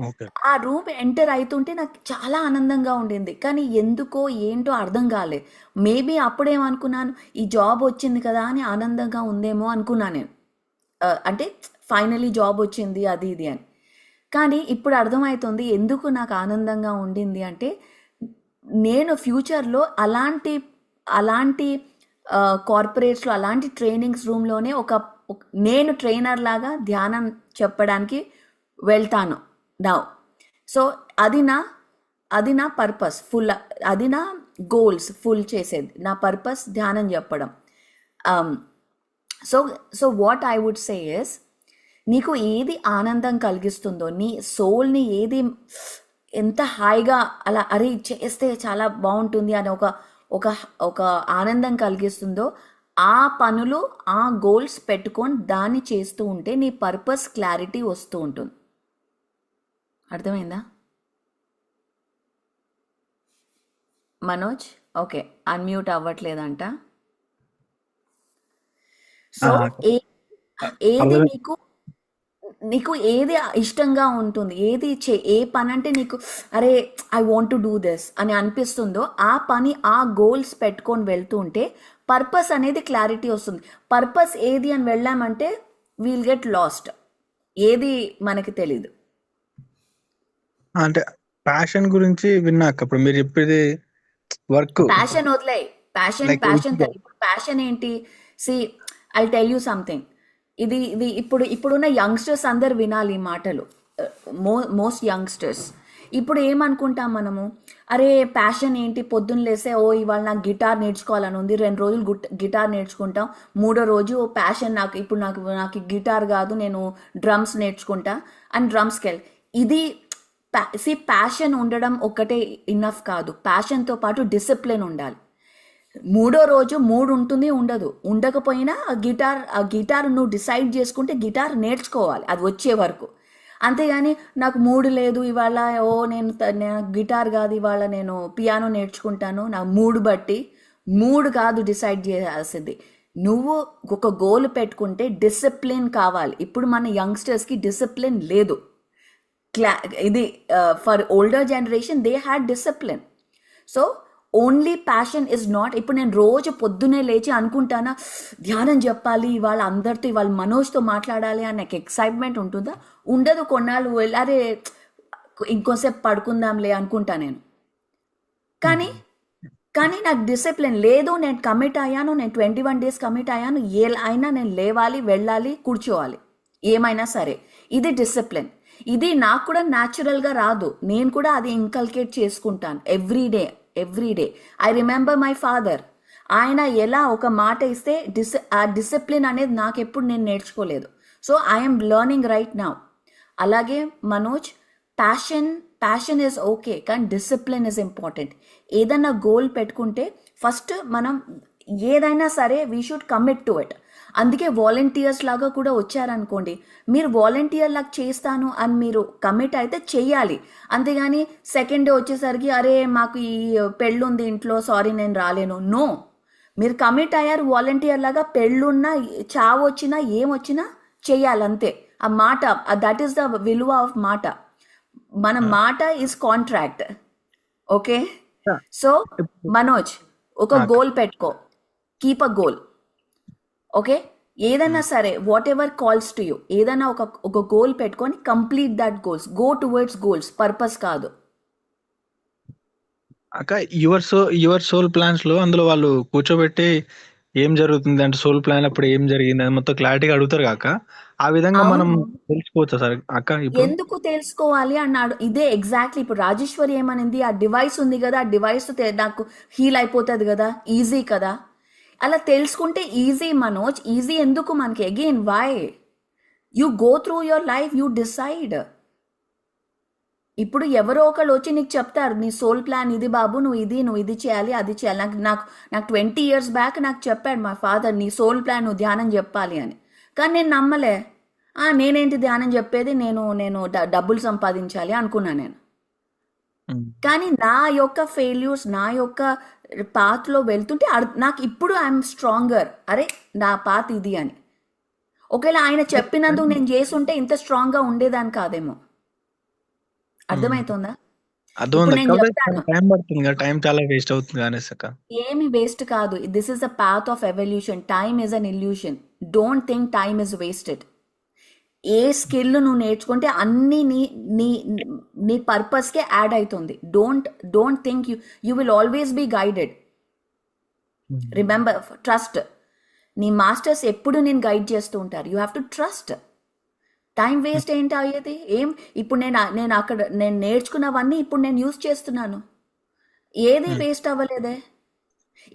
ఓకే. ఆ రూమ్ ఎంటర్ అవుతుంటే నాకు చాలా ఆనందంగా ఉండింది. కానీ ఎందుకో ఏంటో అర్థం కాలేదు. మేబీ అప్పుడేమనుకున్నాను, ఈ జాబ్ వచ్చింది కదా అని ఆనందంగా ఉందేమో అనుకున్నాను నేను. అంటే ఫైనలీ జాబ్ వచ్చింది అది ఇది అని. కానీ ఇప్పుడు అర్థమవుతుంది ఎందుకు నాకు ఆనందంగా ఉండింది అంటే, నేను ఫ్యూచర్లో అలాంటి కార్పొరేట్స్లో అలాంటి ట్రైనింగ్స్ రూమ్లోనే నేను ట్రైనర్ లాగా ధ్యానం చెప్పడానికి వెళ్తాను నా. సో అది నా పర్పస్ ఫుల్, అది నా గోల్స్ ఫుల్ చేసేది. నా పర్పస్ ధ్యానం చెప్పడం. So what I would say is, నీకు ఏది ఆనందం కలిగిస్తుందో, నీ సోల్ని ఏది ఎంత హాయిగా అలా అరే చేస్తే చాలా బాగుంటుంది అని ఒక ఆనందం కలిగిస్తుందో, ఆ పనులు, ఆ గోల్స్ పెట్టుకొని దాన్ని చేస్తూ ఉంటే నీ పర్పస్ క్లారిటీ వస్తూ ఉంటుంది. అర్థమైందా మనోజ్? ఓకే, అన్మ్యూట్ అవ్వట్లేదంట. సో ఏది అర్థమైంది. నీకు ఏది ఇష్టంగా ఉంటుంది, ఏ పని అంటే నీకు అరే I want to do this అని అనిపిస్తుందో, ఆ పని, ఆ గోల్స్ పెట్టుకొని వెళ్తూ ఉంటే పర్పస్ అనేది క్లారిటీ వస్తుంది. పర్పస్ ఏది అని వెళ్ళామంటే వీల్ గెట్ లాస్ట్. ఏది మనకి తెలీదు. అంటే ప్యాషన్ గురించి విన్నాక ఇప్పుడు మీరు చెప్పేది వర్క్ ప్యాషన్ వదిలేయి, ప్యాషన్ లైక్ ఇప్పుడు ప్యాషన్ ఏంటి? See I tell you something. ఇది ఇప్పుడున్న యంగ్స్టర్స్ అందరు వినాలి ఈ మాటలు. మోస్ట్ యంగ్స్టర్స్ ఇప్పుడు ఏమనుకుంటాం మనము, అరే ప్యాషన్ ఏంటి, పొద్దున్న లేస్తే ఓ ఇవాళ నాకు గిటార్ నేర్చుకోవాలని ఉంది, 2 రోజులు గిటార్ నేర్చుకుంటాం, 3వ రోజు ప్యాషన్ నాకు గిటార్ కాదు, నేను డ్రమ్స్ నేర్చుకుంటా అని డ్రమ్స్కి వెళ్ళి. ఇది ప్యాషన్ ఉండడం ఒక్కటే ఇన్నఫ్ కాదు. ప్యాషన్తో పాటు డిసిప్లిన్ ఉండాలి. 3వ రోజు మూడ్ ఉంటుంది, ఉండకపోయినా ఆ గిటార్ నువ్వు డిసైడ్ చేసుకుంటే గిటార్ నేర్చుకోవాలి అది వచ్చే వరకు. అంతేగాని నాకు మూడ్ లేదు ఇవాళ, నేను గిటార్ కాదు ఇవాళ నేను పియానో నేర్చుకుంటాను, నా మూడ్ కాదు డిసైడ్ చేయాల్సింది. నువ్వు ఒక గోల్ పెట్టుకుంటే డిసిప్లిన్ కావాలి. ఇప్పుడు మన యంగ్స్టర్స్కి డిసిప్లిన్ లేదు. ఇది for older generation they had discipline. So only passion is not. ఇప్పుడు నేను రోజు పొద్దునే లేచి అనుకుంటానా ధ్యానం చెప్పాలి ఇవాళ, అందరితో ఇవాళ మనోజ్తో మాట్లాడాలి అని నాకు ఎక్సైట్మెంట్ ఉంటుందా? ఉండదు. కొన్నాళ్ళు వెళ్ళారే ఇంకోసేపు పడుకుందాంలే అనుకుంటా నేను. కానీ నాకు డిసిప్లిన్ లేదు. నేను కమిట్ అయ్యాను, నేను 21 days కమిట్ అయ్యాను, అయినా నేను లేవాలి, వెళ్ళాలి, కూర్చోవాలి, ఏమైనా సరే. ఇది డిసిప్లిన్. ఇది నాకు కూడా న్యాచురల్గా రాదు. నేను కూడా అది ఇంకల్కేట్ చేసుకుంటాను every day. I remember my father. ఆయన ఎలా ఒక మాట ఇస్తే ఆ డిసిప్లిన్ అనేది నాకెప్పుడు నేను నేర్చుకోలేదు. So I'm learning right now. అలాగే మనోజ్, ప్యాషన్ ఈజ్ ఓకే, కానీ డిసిప్లిన్ ఈజ్ ఇంపార్టెంట్. ఏదైనా గోల్ పెట్టుకుంటే ఫస్ట్ మనం ఏదైనా సరే we should commit to it. అందుకే వాలంటీర్స్ లాగా కూడా వచ్చారనుకోండి, మీరు వాలంటీర్ లాగా చేస్తాను అని మీరు కమిట్ అయితే చెయ్యాలి. అంతేగాని సెకండ్ డే వచ్చేసరికి అరే మాకు ఈ పెళ్ళుంది ఇంట్లో, సారీ నేను రాలేను. నో, మీరు కమిట్ అయ్యారు వాలంటీర్ లాగా, పెళ్ళున్నా చావు వచ్చినా ఏమొచ్చినా చెయ్యాలి అంతే. ఆ మాట, దట్ ఈస్ ద విలువ ఆఫ్ మాట. మన మాట is contract. Okay, so Manoj ఒక గోల్ పెట్టుకో, కీప్ అ గోల్. ఓకే, ఏదైనా సరే what ever calls to you, ఏదైనా ఒక గోల్ పెట్టుకొని complete that goals, go towards goals, purpose కాదు. అక్క యువర్ సోల్ ప్లాన్స్ లో అందులో వాళ్ళు కూర్చోబెట్టి ఏం జరుగుతుంది అంటే సోల్ ప్లాన్ అప్పుడు ఏం జరిగింది అని మొత్తం క్లారిటీగా అడుగుతారు కాక, ఆ విధంగా మనం తెలుసుకోవచ్చా సార్ అక్క? ఇప్పుడు ఎందుకు తెలుసుకోవాలి అన్నాడు. ఇదే ఎగ్జాక్ట్లీ ఇప్పుడు రాజేశ్వరి ఏమనింది, ఆ డివైస్ ఉంది కదా, ఆ డివైస్ నాకు హీల్ అయిపోతుంది కదా, ఈజీ కదా. అలా తెలుసుకుంటే ఈజీ మనోజ్. ఈజీ ఎందుకు మనకి? Again why you go through your life, you decide ఇప్పుడు ఎవరో ఒకళ్ళు వచ్చి నీకు చెప్తారు నీ సోల్ ప్లాన్ ఇది బాబు, నువ్వు ఇది చేయాలి, అది చేయాలి. నాకు 20 years బ్యాక్ నాకు చెప్పాడు మా ఫాదర్, నీ సోల్ ప్లాన్ నువ్వు ధ్యానం చెప్పాలి అని. కానీ నేను నమ్మలే. నేనేంటి ధ్యానం చెప్పేది, నేను డబ్బులు సంపాదించాలి అనుకున్నా నేను. కానీ నా యొక్క ఫెయిల్యూర్స్, నా యొక్క పాత్లో వెళ్తుంటే నాకు ఇప్పుడు ఐఎమ్ స్ట్రాంగర్. అరే నా పాత్ ఇది అని. ఒకవేళ ఆయన చెప్పినందుకు నేను చేసుంటే ఇంత స్ట్రాంగ్గా ఉండేదాన్ని కాదేమో. అర్థమవుతుందా? ఇప్పుడు నేను చెప్తాను, టైం పడుతుంది కదా, టైం చాలా వేస్ట్ అవుతుంది అనేసి అక్క. ఏమి వేస్ట్ కాదు. This is a path of evolution. Time is an illusion. Don't think time is wasted. ఏ స్కిల్ నువ్వు నేర్చుకుంటే అన్నీ నీ పర్పస్కే యాడ్ అవుతుంది. Don't think you will always be guided. Remember, trust. నీ మాస్టర్స్ ఎప్పుడు నేను గైడ్ చేస్తూ ఉంటారు. You have to trust. Time waste ఏంటి అయ్యేది? ఇప్పుడు నేను నేర్చుకున్నవన్నీ ఇప్పుడు నేను యూజ్ చేస్తున్నాను. ఏది వేస్ట్ అవ్వలేదే.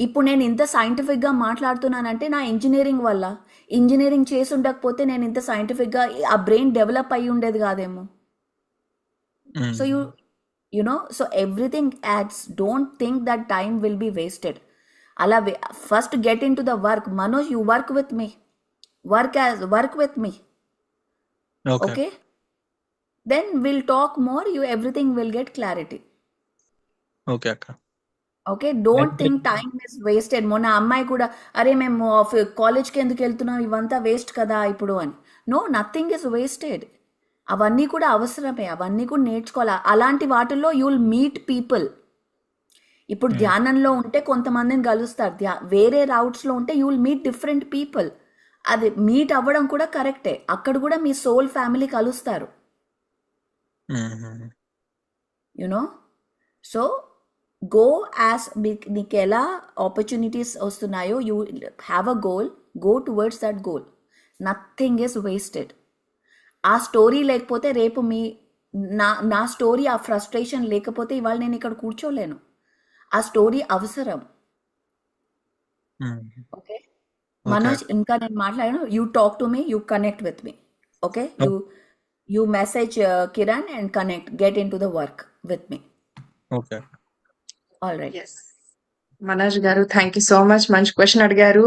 ఇప్పుడు నేను ఇంత సైంటిఫిక్గా మాట్లాడుతున్నానంటే నా ఇంజనీరింగ్ వల్ల. ఇంజనీరింగ్ చేసి ఉండకపోతే నేను ఇంత సైంటిఫిక్గా ఆ బ్రెయిన్ డెవలప్ అయ్యి ఉండేది కాదేమో. So so everything adds. Don't think that time will be wasted. అలా first get in to the work. Manoj, you work with me. Work with me. Okay, then we'll talk more. Everything will get clarity. Okay అక్క. Okay, don't think time is wasted. మొన్న అమ్మాయి కూడా, అరే మేము కాలేజ్కి ఎందుకు వెళ్తున్నాం, ఇవంతా వేస్ట్ కదా ఇప్పుడు అని. No, nothing is wasted. అవన్నీ కూడా అవసరమే, అవన్నీ కూడా నేర్చుకోవాలి. అలాంటి వాటిల్లో యూ విల్ మీట్ పీపుల్. ఇప్పుడు ధ్యానంలో ఉంటే కొంతమందిని కలుస్తారు, వేరే రౌట్స్లో ఉంటే you will meet different people. అది మీట్ అవ్వడం కూడా కరెక్టే. అక్కడ కూడా మీ సోల్ ఫ్యామిలీ కలుస్తారు. యునో, సో గో యాజ్ నీకు ఎలా ఆపర్చునిటీస్ వస్తున్నాయో, you have a goal, go towards that goal. Nothing is wasted. ఆ స్టోరీ లేకపోతే రేపు నా స్టోరీ, ఆ ఫ్రస్ట్రేషన్ లేకపోతే ఇవాళ నేను ఇక్కడ కూర్చోలేను. ఆ స్టోరీ అవసరం. ఓకే మనోజ్, ఇంకా నేను మాట్లాడాను. You talk to me, you connect with me. Okay, you message Kiran and connect, get in to the work with me. Okay, all right. Manoj గారు, థ్యాంక్ యూ సో మచ్. మంచి క్వశ్చన్ అడిగారు.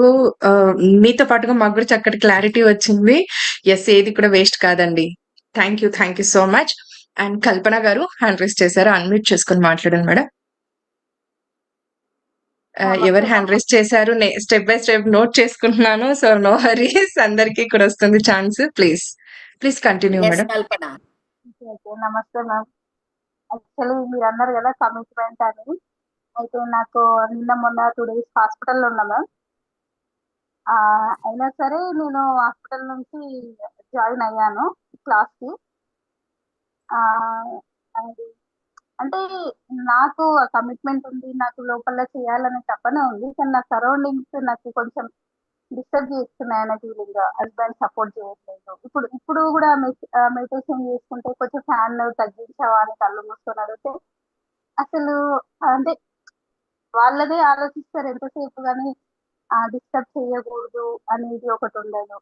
మీతో పాటుగా మాకు కూడా చక్కటి క్లారిటీ వచ్చింది. ఎస్, ఏది కూడా వేస్ట్ కాదండి. Thank you so much. And Kalpana గారు హ్యాండ్ రైస్ చేశారు. అన్మ్యూట్ చేసుకుని మాట్లాడండి మేడం. ఎవరు హ్యాండ్ రైస్ చేశారు స్టెప్ బై స్టెప్ నోట్ చేసుకుంటున్నాను. సో నో హరీస్, అందరికీ కూడా వస్తుంది chance. Please continue Yes, madam. Kalpana. Okay, నమస్తే మ్యామ్. యాక్చువల్లీ మీరు అన్నారు కదా కమిట్మెంట్ అని. అయితే నాకు నిన్న మొన్న 2 days హాస్పిటల్లో ఉన్నా మ్యామ్. అయినా సరే నేను హాస్పిటల్ నుంచి జాయిన్ అయ్యాను క్లాస్కి. అది అంటే నాకు కమిట్మెంట్ ఉంది, నాకు లోపల చేయాలనే తపన ఉంది. కానీ నా సరౌండింగ్స్ నాకు కొంచెం డిస్టర్బ్ చేస్తున్నాయి అనే ఫీలింగ్. హస్బెండ్ సపోర్ట్ చేయట్లేదు. ఇప్పుడు కూడా మెడిటేషన్ చేసుకుంటే కొంచెం ఫ్యాన్ తగ్గించావా అని కళ్ళు మూసుకొని అడిగితే అసలు అంటే వాళ్ళదే ఆలోచిస్తారు ఎంతసేపు, కానీ డిస్టర్బ్ చేయకూడదు అనేది ఒకటి ఉండదు.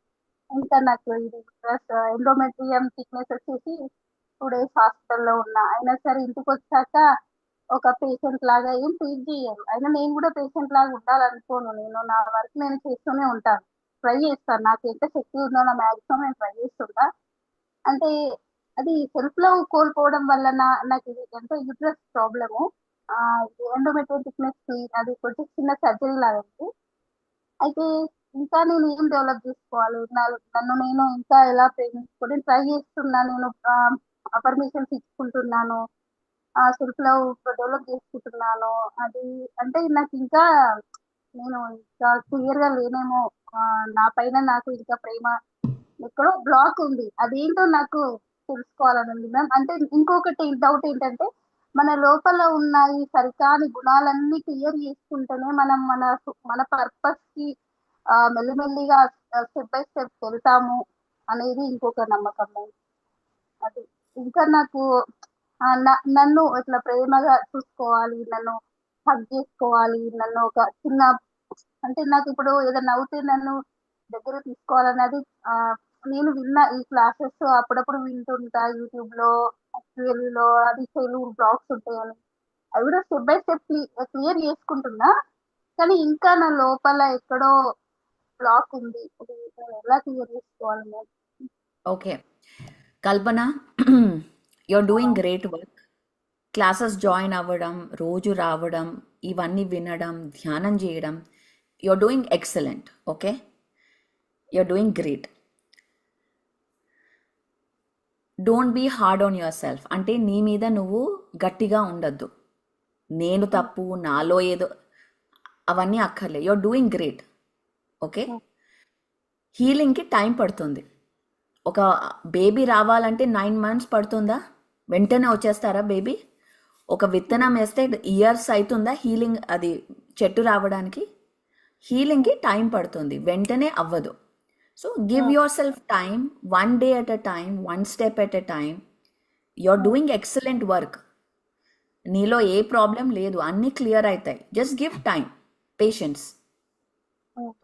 ఇంకా నాకు ఇది ప్లస్ ఎండోమెట్రియం థిక్నెస్ వచ్చేసి 2 days హాస్పిటల్లో ఉన్నా. అయినా సరే ఇంటికి వచ్చాక ఒక పేషెంట్ లాగా ఏం ట్రీట్ చేయరు. అయినా నేను కూడా పేషెంట్ లాగా ఉండాలనుకోను. నేను నా వర్క్ నేను చేస్తూనే ఉంటాను, ట్రై చేస్తాను. నాకు ఎంత శక్తి ఉందో నా మ్యాక్సిమం నేను ట్రై చేస్తుంటా. అంటే అది సెల్ఫ్ లవ్ కోల్పోవడం వల్ల నాకు ఇది ఎంతో యూట్రస్ ప్రాబ్లము. ఎండోమెట్రియం థిక్నెస్ కి అది కొంచెం చిన్న సర్జరీ లాగా ఉంది. అయితే ఇంకా నేను ఏం డెవలప్ చేసుకోవాలి, నన్ను నేను ఇంకా ఎలా ప్రేమించుకొని ట్రై చేస్తున్నా. నేను అఫర్మేషన్స్ ఇచ్చుకుంటున్నాను, సెల్ఫ్ లవ్ డెవలప్ చేసుకుంటున్నాను. అది అంటే నాకు ఇంకా నేను ఇంకా క్లియర్ గా లేనేమో. నా పైన నాకు ఇంకా ప్రేమ ఎక్కడో బ్లాక్ ఉంది. అదేంటో నాకు తెలుసుకోవాలని ఉంది మ్యామ్. అంటే ఇంకొకటి డౌట్ ఏంటంటే, మన లోపల ఉన్న ఈ సరికాని గుణాలన్నీ క్లియర్ చేసుకుంటేనే మనం మన పర్పస్ కి మెల్లిమెల్లిగా స్టెప్ బై స్టెప్ వెళ్తాము అనేది ఇంకొక నమ్మకం మ్యామ్. అది ఇంకా నాకు నన్ను ఇట్లా ప్రేమగా చూసుకోవాలి, నన్ను హగ్ చేసుకోవాలి, నన్ను ఒక చిన్న అంటే నాకు ఇప్పుడు ఏదైనా అవుతే నన్ను దగ్గర తీసుకోవాలన్నది నేను విన్న ఈ క్లాసెస్ అప్పుడప్పుడు వింటుంటా యూట్యూబ్ లో. లో అది ఫెయిల్యూర్ బ్లాక్స్ ఉంటాయని అవి కూడా స్టెప్ బై స్టెప్ క్లియర్ చేసుకుంటున్నా. కానీ ఇంకా నా లోపల ఎక్కడో బ్లాక్ ఉంది. ఇది నేను ఎలా క్లియర్ చేసుకోవాలి మేడం? Okay Kalpana, you're doing great work. Classes join అవ్వడం, రోజు రావడం, ఇవన్నీ వినడం, ధ్యానం చేయడం, you're doing excellent. Okay, you're doing great. Don't be hard on your self. అంటే నీ మీద నువ్వు గట్టిగా ఉండద్దు. నేను తప్పు, నాలో ఏదో, అవన్నీ అక్కర్లే. You're doing great. ఓకే, హీలింగ్కి టైం పడుతుంది. ఒక బేబీ రావాలంటే 9 months పడుతుందా? వెంటనే వచ్చేస్తారా బేబీ? ఒక విత్తనం వేస్తే ఇయర్స్ అవుతుందా హీలింగ్, అది చెట్టు రావడానికి? హీలింగ్కి టైం పడుతుంది, వెంటనే అవ్వదు. So give your self time, 1 day at a time, 1 step at a time. You're doing excellent work. నీలో ఏ ప్రాబ్లం లేదు, అన్నీ క్లియర్ అవుతాయి. Just give time, patience.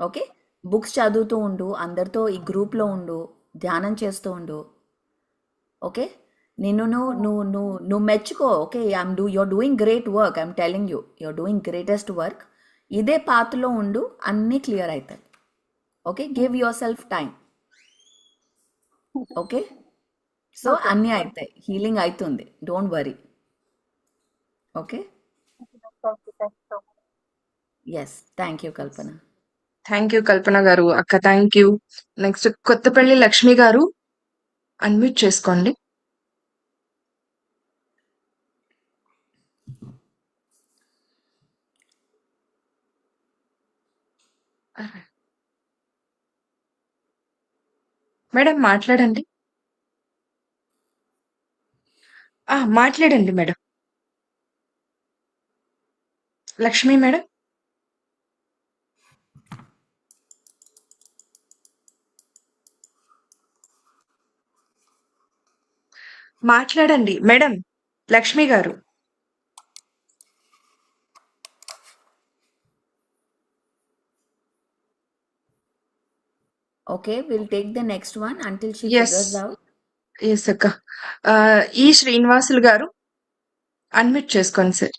Okay, books చదువుతూ ఉండు, అందరితో ఈ గ్రూప్లో ఉండు, ధ్యానం చేస్తూ ఉండు. ఓకే, నువ్వు మెచ్చుకో. Okay, you're doing great work. I'm telling you, you're doing greatest work. ఇదే పాత్లో ఉండు, అన్నీ క్లియర్ అవుతాయి. Okay, give yourself time. Okay, so అన్నీ అవుతాయి, హీలింగ్ అవుతుంది. Don't worry. Okay, yes, thank you Kalpana. Thank you Kalpana గారు. అక్క thank you. Next Kottapalli Lakshmi గారు, అన్మ్యూట్ చేసుకోండి. మేడం మాట్లాడండి. మాట్లాడండి మేడం. లక్ష్మి మేడం మాట్లాడండి. మేడం లక్ష్మి గారు. Okay, we'll take the next one until she Yes. figures out. Yes అక్క. ఈ శ్రీనివాసులు గారు అన్మ్యూట్ చేసుకోండి సార్.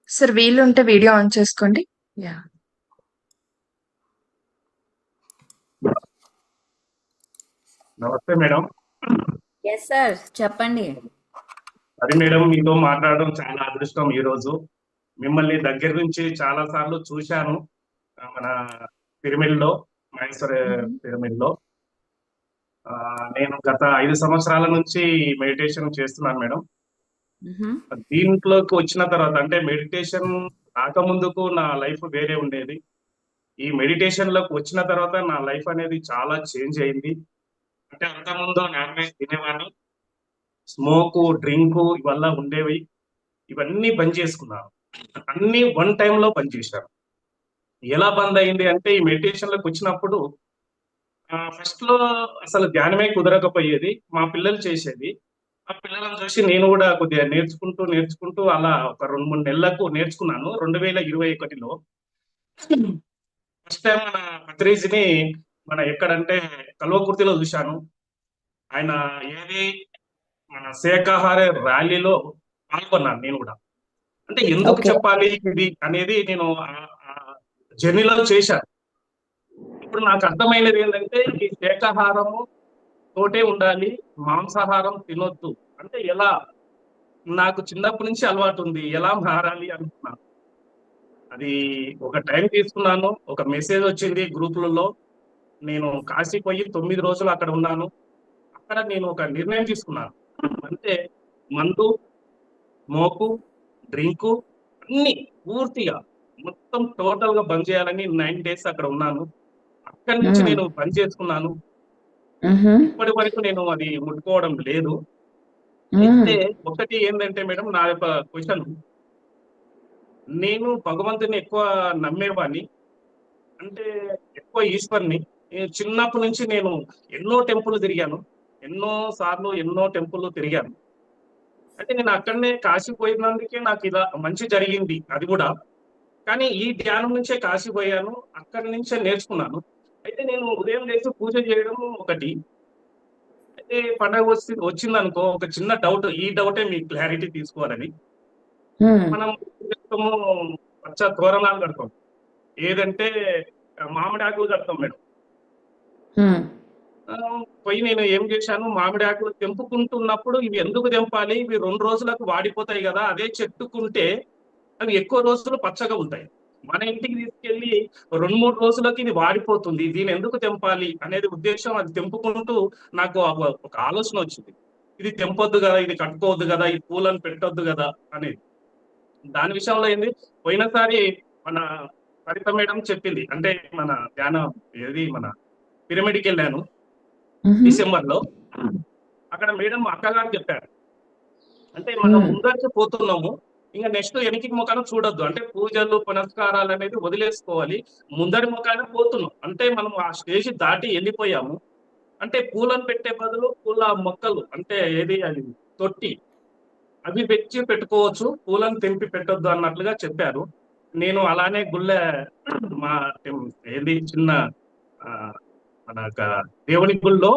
సార్ వీలు ఉంటే వీడియో ఆన్ చేసుకోండి. యా, నమస్తే మేడం. Yes, sir. చెప్పండి. అది మేడం, మీతో మాట్లాడడం చాలా అదృష్టం. ఈ రోజు మిమ్మల్ని దగ్గర నుంచి చాలా సార్లు చూశాను, మన పిరమిడ్ లో, మహేశ్వర పిరమిడ్ లో. నేను గత 5 సంవత్సరాల నుంచి మెడిటేషన్ చేస్తున్నాను మేడం. దీంట్లోకి వచ్చిన తర్వాత, అంటే మెడిటేషన్ రాకముందుకు నా లైఫ్ వేరే ఉండేది. ఈ మెడిటేషన్ లోకి వచ్చిన తర్వాత నా లైఫ్ అనేది చాలా చేంజ్ అయింది. అంటే అంతకుముందు నాన్ వెజ్ తినేవాడిని, స్మోకు, డ్రింకు ఇవల్ల ఉండేవి. ఇవన్నీ బంద్ చేసుకున్నాను. అన్ని 1 time లో బంద్ చేశాను. ఎలా బంద్ అయింది అంటే, ఈ మెడిటేషన్ లోకి వచ్చినప్పుడు ఫస్ట్ లో అసలు ధ్యానమే కుదరకపోయేది. మా పిల్లలు చేసేది. ఆ పిల్లలను చూసి నేను కూడా కొద్దిగా నేర్చుకుంటూ అలా ఒక 2-3 నెలలకు నేర్చుకున్నాను. 2021లో ఫస్ట్ టైం మన పత్రిజిని మన ఎక్కడంటే కల్వకుర్తిలో చూశాను. ఆయన ఏది మన శాఖాహార ర్యాలీలో పాల్గొన్నాను నేను కూడా. అంటే ఎందుకు Okay. చెప్పాలి ఇది అనేది నేను జర్నీలో చేశాను. ఇప్పుడు నాకు అర్థమైనది ఏంటంటే, ఈ శాఖాహారము తోటే ఉండాలి, మాంసాహారం తినొద్దు. అంటే ఎలా, నాకు చిన్నప్పటి నుంచి అలవాటు ఉంది, ఎలా మారాలి అనుకున్నాను. అది ఒక టైం తీసుకున్నాను. ఒక మెసేజ్ వచ్చింది గ్రూపులలో. నేను కాశీ పోయి 9 రోజులు అక్కడ ఉన్నాను. అక్కడ నేను ఒక నిర్ణయం తీసుకున్నాను. అంటే మందు, మోకు, డ్రింకు అన్ని పూర్తిగా మొత్తం టోటల్ గా బంద్ చేయాలని 9 days అక్కడ ఉన్నాను. అక్కడి నుంచి నేను బంద్ చేసుకున్నాను. ఇప్పటి వరకు నేను అది ముట్టుకోవడం లేదు. అయితే ఒకటి ఏంటంటే మేడం, నా యొక్క క్వశ్చన్, నేను భగవంతుని ఎక్కువ నమ్మేవాడిని, అంటే ఎక్కువ ఈశ్వర్ని. చిన్నప్పటి నుంచి నేను ఎన్నో టెంపుల్ తిరిగాను, ఎన్నో టెంపుల్ తిరిగాను. అంటే నేను అక్కడనే కాశీ పోయినందుకే నాకు ఇలా మంచి జరిగింది. అది కూడా కానీ ఈ ధ్యానం నుంచే కాశీపోయాను, అక్కడి నుంచే నేర్చుకున్నాను. అయితే నేను ఉదయం లేచి పూజ చేయడం ఒకటి, అయితే పండగ వచ్చిందనుకో ఒక చిన్న డౌట్, ఈ డౌటే మీ క్లారిటీ తీసుకోవాలని. మనం చేస్తాము, పచ్చ తోరణాలు కడతాం, ఏదంటే మామిడి ఆకులు కడతాం మేడం. పోయి నేను ఏం చేశాను, మామిడి ఆకులు తెంపుకుంటున్నప్పుడు ఇవి ఎందుకు తెంపాలి, ఇవి 2 రోజులకు వాడిపోతాయి కదా, అదే చెట్టుకుంటే అవి ఎక్కువ రోజులు పచ్చగా ఉంటాయి. మన ఇంటికి తీసుకెళ్లి 2-3 రోజులకి ఇది వాడిపోతుంది, దీని ఎందుకు తెంపాలి అనేది ఉద్దేశం. అది తెంపుకుంటూ నాకు ఒక ఆలోచన వచ్చింది, ఇది తెంపొద్దు కదా, ఇది కట్టుకోవద్దు కదా, ఈ పూలను పెట్టొద్దు కదా అనేది. దాని విషయంలో ఏంది, పోయినసారి మన సరిత మేడం చెప్పింది, అంటే మన ధ్యానం ఏది మన పిరమిడ్కి వెళ్ళాను డిసెంబర్లో. అక్కడ మేడం అక్కగారు చెప్పారు, అంటే మనం ముందరికి పోతున్నాము, ఇంకా నెక్స్ట్ వెనక్కి ముఖాన చూడొద్దు, అంటే పూజలు పునస్కారాలు అనేది వదిలేసుకోవాలి, ముందరి ముఖాన పోతున్నాం, అంటే మనం ఆ స్టేజ్ దాటి వెళ్ళిపోయాము. అంటే పూలను పెట్టే బదులు పూల మొక్కలు, అంటే ఏది అది తొట్టి, అవి పెట్టుకోవచ్చు, పూలను తెంపి పెట్టొద్దు అన్నట్లుగా చెప్పారు. నేను అలానే మా ఏది చిన్న మన దేవుని గుళ్ళో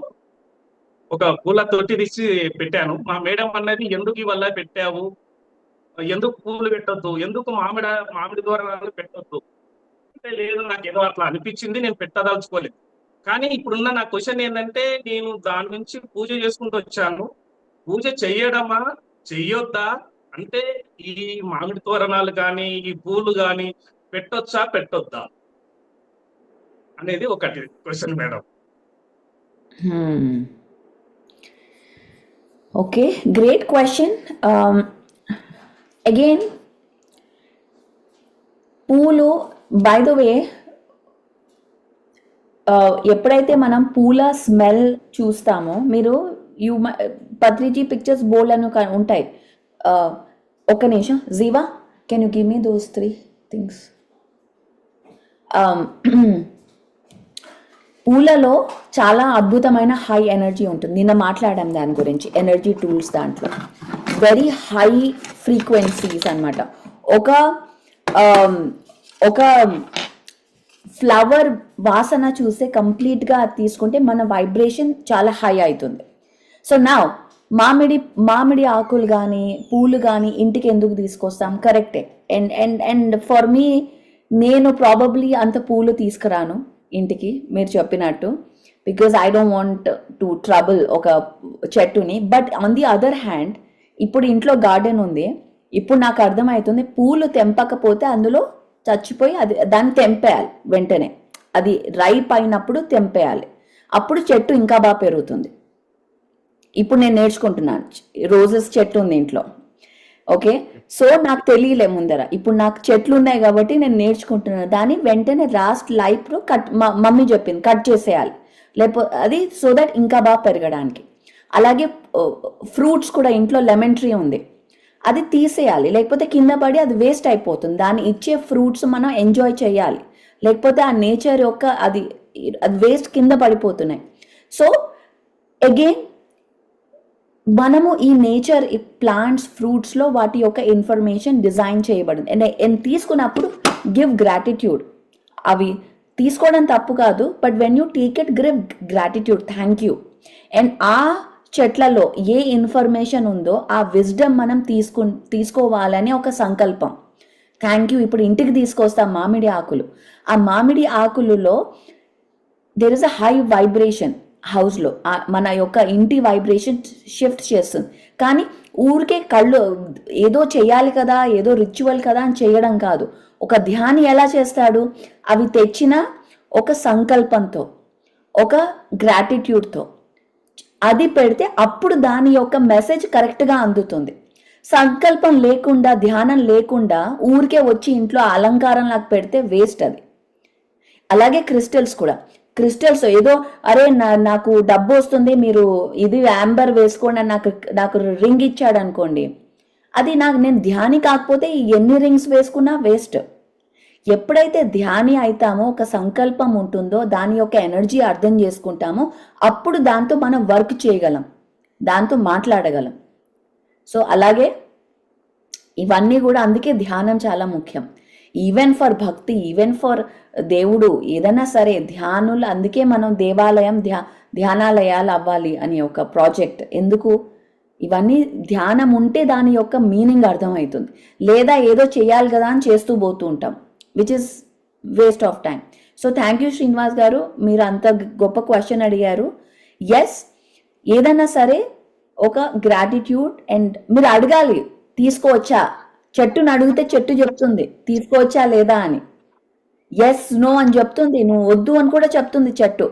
ఒక పూల తొట్టి తీసి పెట్టాను. మా మేడం అన్నది, ఎందుకు ఇవల్ల పెట్టావు, ఎందుకు పూలు పెట్టొద్దు, ఎందుకు మామిడి తోరణాలు పెట్టొద్దు అంటే, లేదు నాకేదో అట్లా అనిపించింది, నేను పెట్టదలుచుకోలేదు. కానీ ఇప్పుడున్న నా క్వశ్చన్ ఏంటంటే, నేను దాని నుంచి పూజ చేసుకుంటూ వచ్చాను, పూజ చెయ్యడమా చెయ్యొద్దా, అంటే ఈ మామిడి తోరణాలు కానీ ఈ పూలు కానీ పెట్టొద్దా అనేది ఒకటి question madam. Okay, great question. Again పూలు, బై ద వే, ఎప్పుడైతే మనం పూల స్మెల్ చూస్తామో, మీరు పత్రిజీ పిక్చర్స్ బోల్డ్ అని ఉంటాయి. ఒక్క నిమిషం, Jeeva can you give me those 3 things. పూలలో చాలా అద్భుతమైన హై ఎనర్జీ ఉంటుంది. నిన్న మాట్లాడాం దాని గురించి, ఎనర్జీ టూల్స్. దాంట్లో వెరీ హై ఫ్రీక్వెన్సీస్ అన్నమాట. ఒక ఫ్లవర్ వాసన చూస్తే కంప్లీట్గా తీసుకుంటే మన వైబ్రేషన్ చాలా హై అవుతుంది. సో నా మామిడి ఆకులు కానీ పూలు కానీ ఇంటికి ఎందుకు తీసుకొస్తాం, కరెక్టే. అండ్ ఫర్ మీ, నేను ప్రాబబ్లీ అంత పూలు తీసుకురాను ఇంటికి మీరు చెప్పినట్టు, because I don't want to trouble ఒక చెట్టుని. But on the other hand, ఇప్పుడు ఇంట్లో గార్డెన్ ఉంది, ఇప్పుడు నాకు అర్థమవుతుంది, పూలు తెంపకపోతే అందులో చచ్చిపోయి దాన్ని తెంపేయాలి వెంటనే, అది రైప్ అయినప్పుడు తెంపేయాలి, అప్పుడు చెట్టు ఇంకా బాగా పెరుగుతుంది. ఇప్పుడు నేను నేర్చుకుంటున్నాను, రోజెస్ చెట్టు ఉంది ఇంట్లో, ఓకే. సో నాకు తెలియలే ముందర, ఇప్పుడు నాకు చెట్లు ఉన్నాయి కాబట్టి నేను నేర్చుకుంటున్నాను. దాన్ని వెంటనే లాస్ట్ లైఫ్లో మమ్మీ చెప్పింది కట్ చేసేయాలి, లేకపోతే అది సో దట్ ఇంకా బాగా పెరగడానికి. అలాగే ఫ్రూట్స్ కూడా, ఇంట్లో లెమన్ ట్రీ ఉంది, అది తీసేయాలి, లేకపోతే కింద పడి అది వేస్ట్ అయిపోతుంది. దాన్ని ఇచ్చే ఫ్రూట్స్ మనం ఎంజాయ్ చేయాలి, లేకపోతే ఆ నేచర్ యొక్క అది వేస్ట్ కింద పడిపోతున్నాయి. సో అగైన్ మనము ఈ నేచర్, ఈ ప్లాంట్స్, ఫ్రూట్స్లో వాటి యొక్క ఇన్ఫర్మేషన్ డిజైన్ చేయబడింది. అండ్ తీసుకున్నప్పుడు గివ్ గ్రాటిట్యూడ్. అవి తీసుకోవడం తప్పు కాదు, but when you take it give gratitude, thank you. And ఆ చెట్లలో ఏ ఇన్ఫర్మేషన్ ఉందో ఆ విజ్డమ్ మనం తీసుకోవాలని ఒక సంకల్పం. Thank you. ఇప్పుడు ఇంటికి తీసుకొస్తాం మామిడి ఆకులు, ఆ మామిడి ఆకులలో there is a high vibration హౌస్లో, మన యొక్క ఇంటి వైబ్రేషన్ షిఫ్ట్ చేస్తుంది. కానీ ఊరికే కళ్ళు ఏదో చేయాలి కదా, ఏదో రిచువల్ కదా అని చేయడం కాదు. ఒక ధ్యాని ఎలా చేస్తాడు, అవి తెచ్చిన ఒక సంకల్పంతో, ఒక గ్రాటిట్యూడ్తో అది పెడితే అప్పుడు దాని యొక్క మెసేజ్ కరెక్ట్గా అందుతుంది. సంకల్పం లేకుండా, ధ్యానం లేకుండా ఊరికే వచ్చి ఇంట్లో అలంకారం లాగా పెడితే వేస్ట్ అది. అలాగే క్రిస్టల్స్ కూడా, క్రిస్టల్స్ ఏదో అరే నాకు డబ్బు వస్తుంది, మీరు ఇది యాంబర్ వేసుకోండి అని నాకు రింగ్ ఇచ్చాడు అనుకోండి, అది నేను ధ్యాని కాకపోతే ఎన్ని రింగ్స్ వేసుకున్నా వేస్ట్. ఎప్పుడైతే ధ్యాని అవుతామో, ఒక సంకల్పం ఉంటుందో, దాని యొక్క ఎనర్జీ అర్థం చేసుకుంటామో, అప్పుడు దాంతో మనం వర్క్ చేయగలం, దాంతో మాట్లాడగలం. సో అలాగే ఇవన్నీ కూడా, అందుకే ధ్యానం చాలా ముఖ్యం. ఈవెన్ ఫర్ భక్తి, ఈవెన్ ఫర్ దేవుడు ఏదైనా సరే ధ్యానులు, అందుకే మనం దేవాలయం ధ్యానాలయాలు అవ్వాలి అని ఒక ప్రాజెక్ట్. ఎందుకు? ఇవన్నీ ధ్యానం ఉంటే దాని యొక్క మీనింగ్ అర్థమవుతుంది. లేదా ఏదో చేయాలి కదా అని చేస్తూ పోతూ ఉంటాం, which is waste of time. So thank you Srinivas గారు, మీరు అంత గొప్ప క్వశ్చన్ అడిగారు. ఎస్, ఏదైనా సరే ఒక గ్రాటిట్యూడ్ అండ్ మీరు అడగాలి, తీసుకోవచ్చా? చెట్టును అడిగితే చెట్టు చెప్తుంది తీసుకోవచ్చా లేదా అని. ఎస్ నో అని చెప్తుంది, నువ్వు వద్దు అని కూడా చెప్తుంది చెట్టు.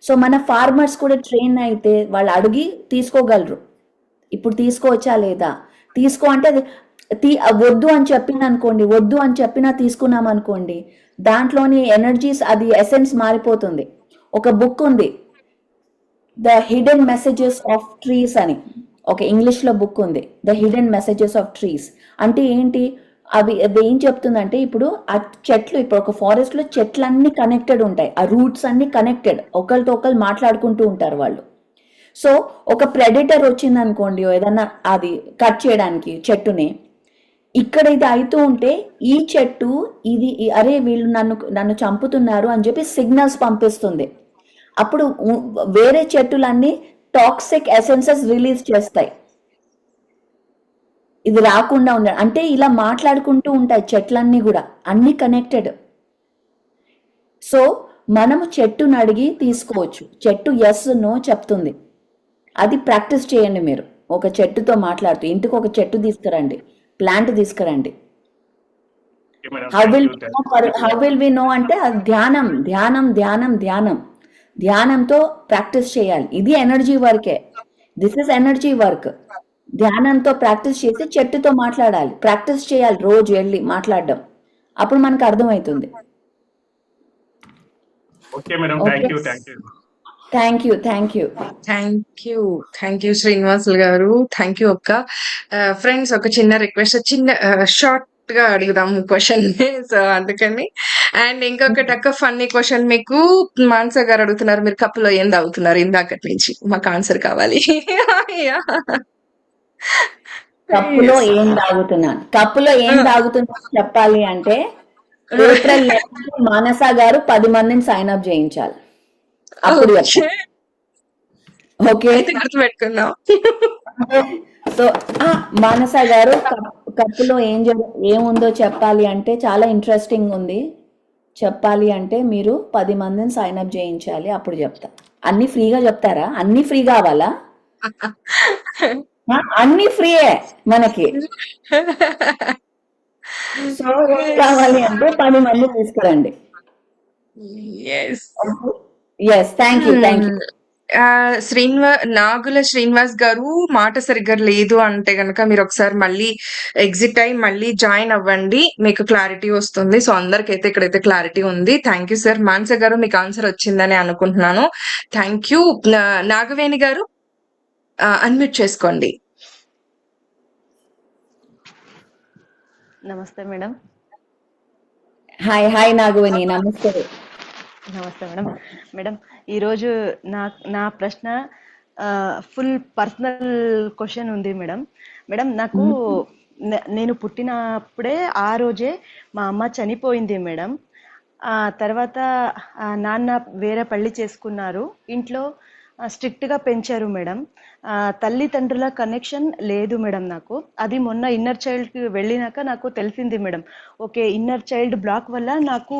సో మన ఫార్మర్స్ కూడా ట్రైన్ అయితే వాళ్ళు అడిగి తీసుకోగలరు. ఇప్పుడు తీసుకోవచ్చా లేదా, తీసుకో అంటే అది వద్దు అని చెప్పింది అనుకోండి, వద్దు అని చెప్పినా తీసుకున్నాం అనుకోండి, దాంట్లోని ఎనర్జీస్, అది ఎసెన్స్ మారిపోతుంది. ఒక బుక్ ఉంది, the hidden messages of trees అని, ఒక ఇంగ్లీష్లో బుక్ ఉంది, the hidden messages of trees. అంటే ఏంటి, అది ఏం చెప్తుందంటే, ఇప్పుడు ఆ చెట్లు, ఇప్పుడు ఒక ఫారెస్ట్లో చెట్లన్నీ కనెక్టెడ్ ఉంటాయి, ఆ రూట్స్ అన్ని కనెక్టెడ్, ఒకరితో ఒకరు మాట్లాడుకుంటూ ఉంటారు వాళ్ళు. సో ఒక ప్రెడిటర్ వచ్చింది అనుకోండి, ఏదన్నా అది కట్ చేయడానికి చెట్టుని, ఇక్కడ ఇది అవుతూ ఉంటే ఈ చెట్టు ఇది అరే వీళ్ళు నన్ను చంపుతున్నారు అని చెప్పి సిగ్నల్స్ పంపిస్తుంది. అప్పుడు వేరే చెట్టులన్నీ టాక్సిక్ ఎసెన్సెస్ రిలీజ్ చేస్తాయి, ఇది రాకుండా ఉండాలి అంటే. ఇలా మాట్లాడుకుంటూ ఉంటాయి చెట్లన్నీ కూడా, అన్ని కనెక్టెడ్. సో మనము చెట్టును అడిగి తీసుకోవచ్చు, చెట్టు ఎస్ నో చెప్తుంది. అది ప్రాక్టీస్ చేయండి మీరు, ఒక చెట్టుతో మాట్లాడుతూ. ఇంటికి ఒక చెట్టు తీసుకురండి, ప్లాంట్ తీసుకురండి. హౌ విల్ వి నో అంటే అది ధ్యానం ధ్యానం ధ్యానం ధ్యానం ధ్యానంతో ప్రాక్టీస్ చేయాలి. ఇది ఎనర్జీ వర్కే, దిస్ ఇస్ ఎనర్జీ వర్క్. ధ్యానంతో ప్రాక్టీస్ చేసి చెట్టుతో మాట్లాడాలి, ప్రాక్టీస్ చేయాలి, రోజు వెళ్ళి మాట్లాడడం, అప్పుడు మనకు అర్థమవుతుంది. Okay madam, thank you. Thank you, thank you, thank you Srinivasulu గారు, థ్యాంక్ యూ అక్క. ఫ్రెండ్స్, ఒక చిన్న రిక్వెస్ట్, చిన్న షార్ట్ గా అడుగుదాము క్వశ్చన్, సో అందుకని. అండ్ ఇంకొకటి అక్క, ఫన్నీ క్వశ్చన్ మీకు మాన్సా గారు అడుగుతున్నారు, మీరు కప్పులో ఏం తాగుతున్నారు ఇందాకటి నుంచి, మాకు ఆన్సర్ కావాలి. కప్పులో ఏం తాగుతున్నా చెప్పాలి అంటే, ఏప్రిల్ 11 మానస గారు 10 మందిని సైన్ అప్ చేయించాలి, అప్పుడు ఓకే గుర్తుపెట్టుకుందాం. సో మానస గారు కప్పులో ఏముందో చెప్పాలి అంటే, చాలా ఇంట్రెస్టింగ్ ఉంది, చెప్పాలి అంటే మీరు 10 మందిని సైన్ అప్ చేయించాలి, అప్పుడు చెప్తా. అన్ని ఫ్రీగా చెప్తారా? అన్ని ఫ్రీ కావాలా? అన్ని ఫ్రీయే మనకి. సో కావాలి అంటే 10 మంది తీసుకురండి. Yes, thank you. Nagula Srinivas గారు, మాట సరిగ్గా లేదు అంటే గనక మీరు ఒకసారి మళ్ళీ ఎగ్జిట్ అయ్యి మళ్ళీ జాయిన్ అవ్వండి, మీకు క్లారిటీ వస్తుంది. సో అందరికైతే ఇక్కడైతే క్లారిటీ ఉంది. Thank you sir. మాన్స గారు, మీకు ఆన్సర్ వచ్చిందని అనుకుంటున్నాను. Thank you. నాగవేణి గారు, అన్మ్యూట్ చేసుకోండి. నమస్తే మేడం. హాయ్ నాగవేణి, నమస్తే. నమస్తే మేడం. మేడం, ఈరోజు నా ప్రశ్న ఫుల్ పర్సనల్ క్వశ్చన్ ఉంది మేడం. మేడం, నాకు నేను పుట్టినప్పుడే ఆ రోజే మా అమ్మ చనిపోయింది మేడం. తర్వాత నాన్న వేరే పెళ్లి చేసుకున్నారు, ఇంట్లో స్ట్రిక్ట్గా పెంచారు మేడం. తల్లిదండ్రుల కనెక్షన్ లేదు మేడం నాకు. అది మొన్న ఇన్నర్ చైల్డ్కి వెళ్ళినాక నాకు తెలిసింది మేడం. ఓకే, ఇన్నర్ చైల్డ్ బ్లాక్ వల్ల నాకు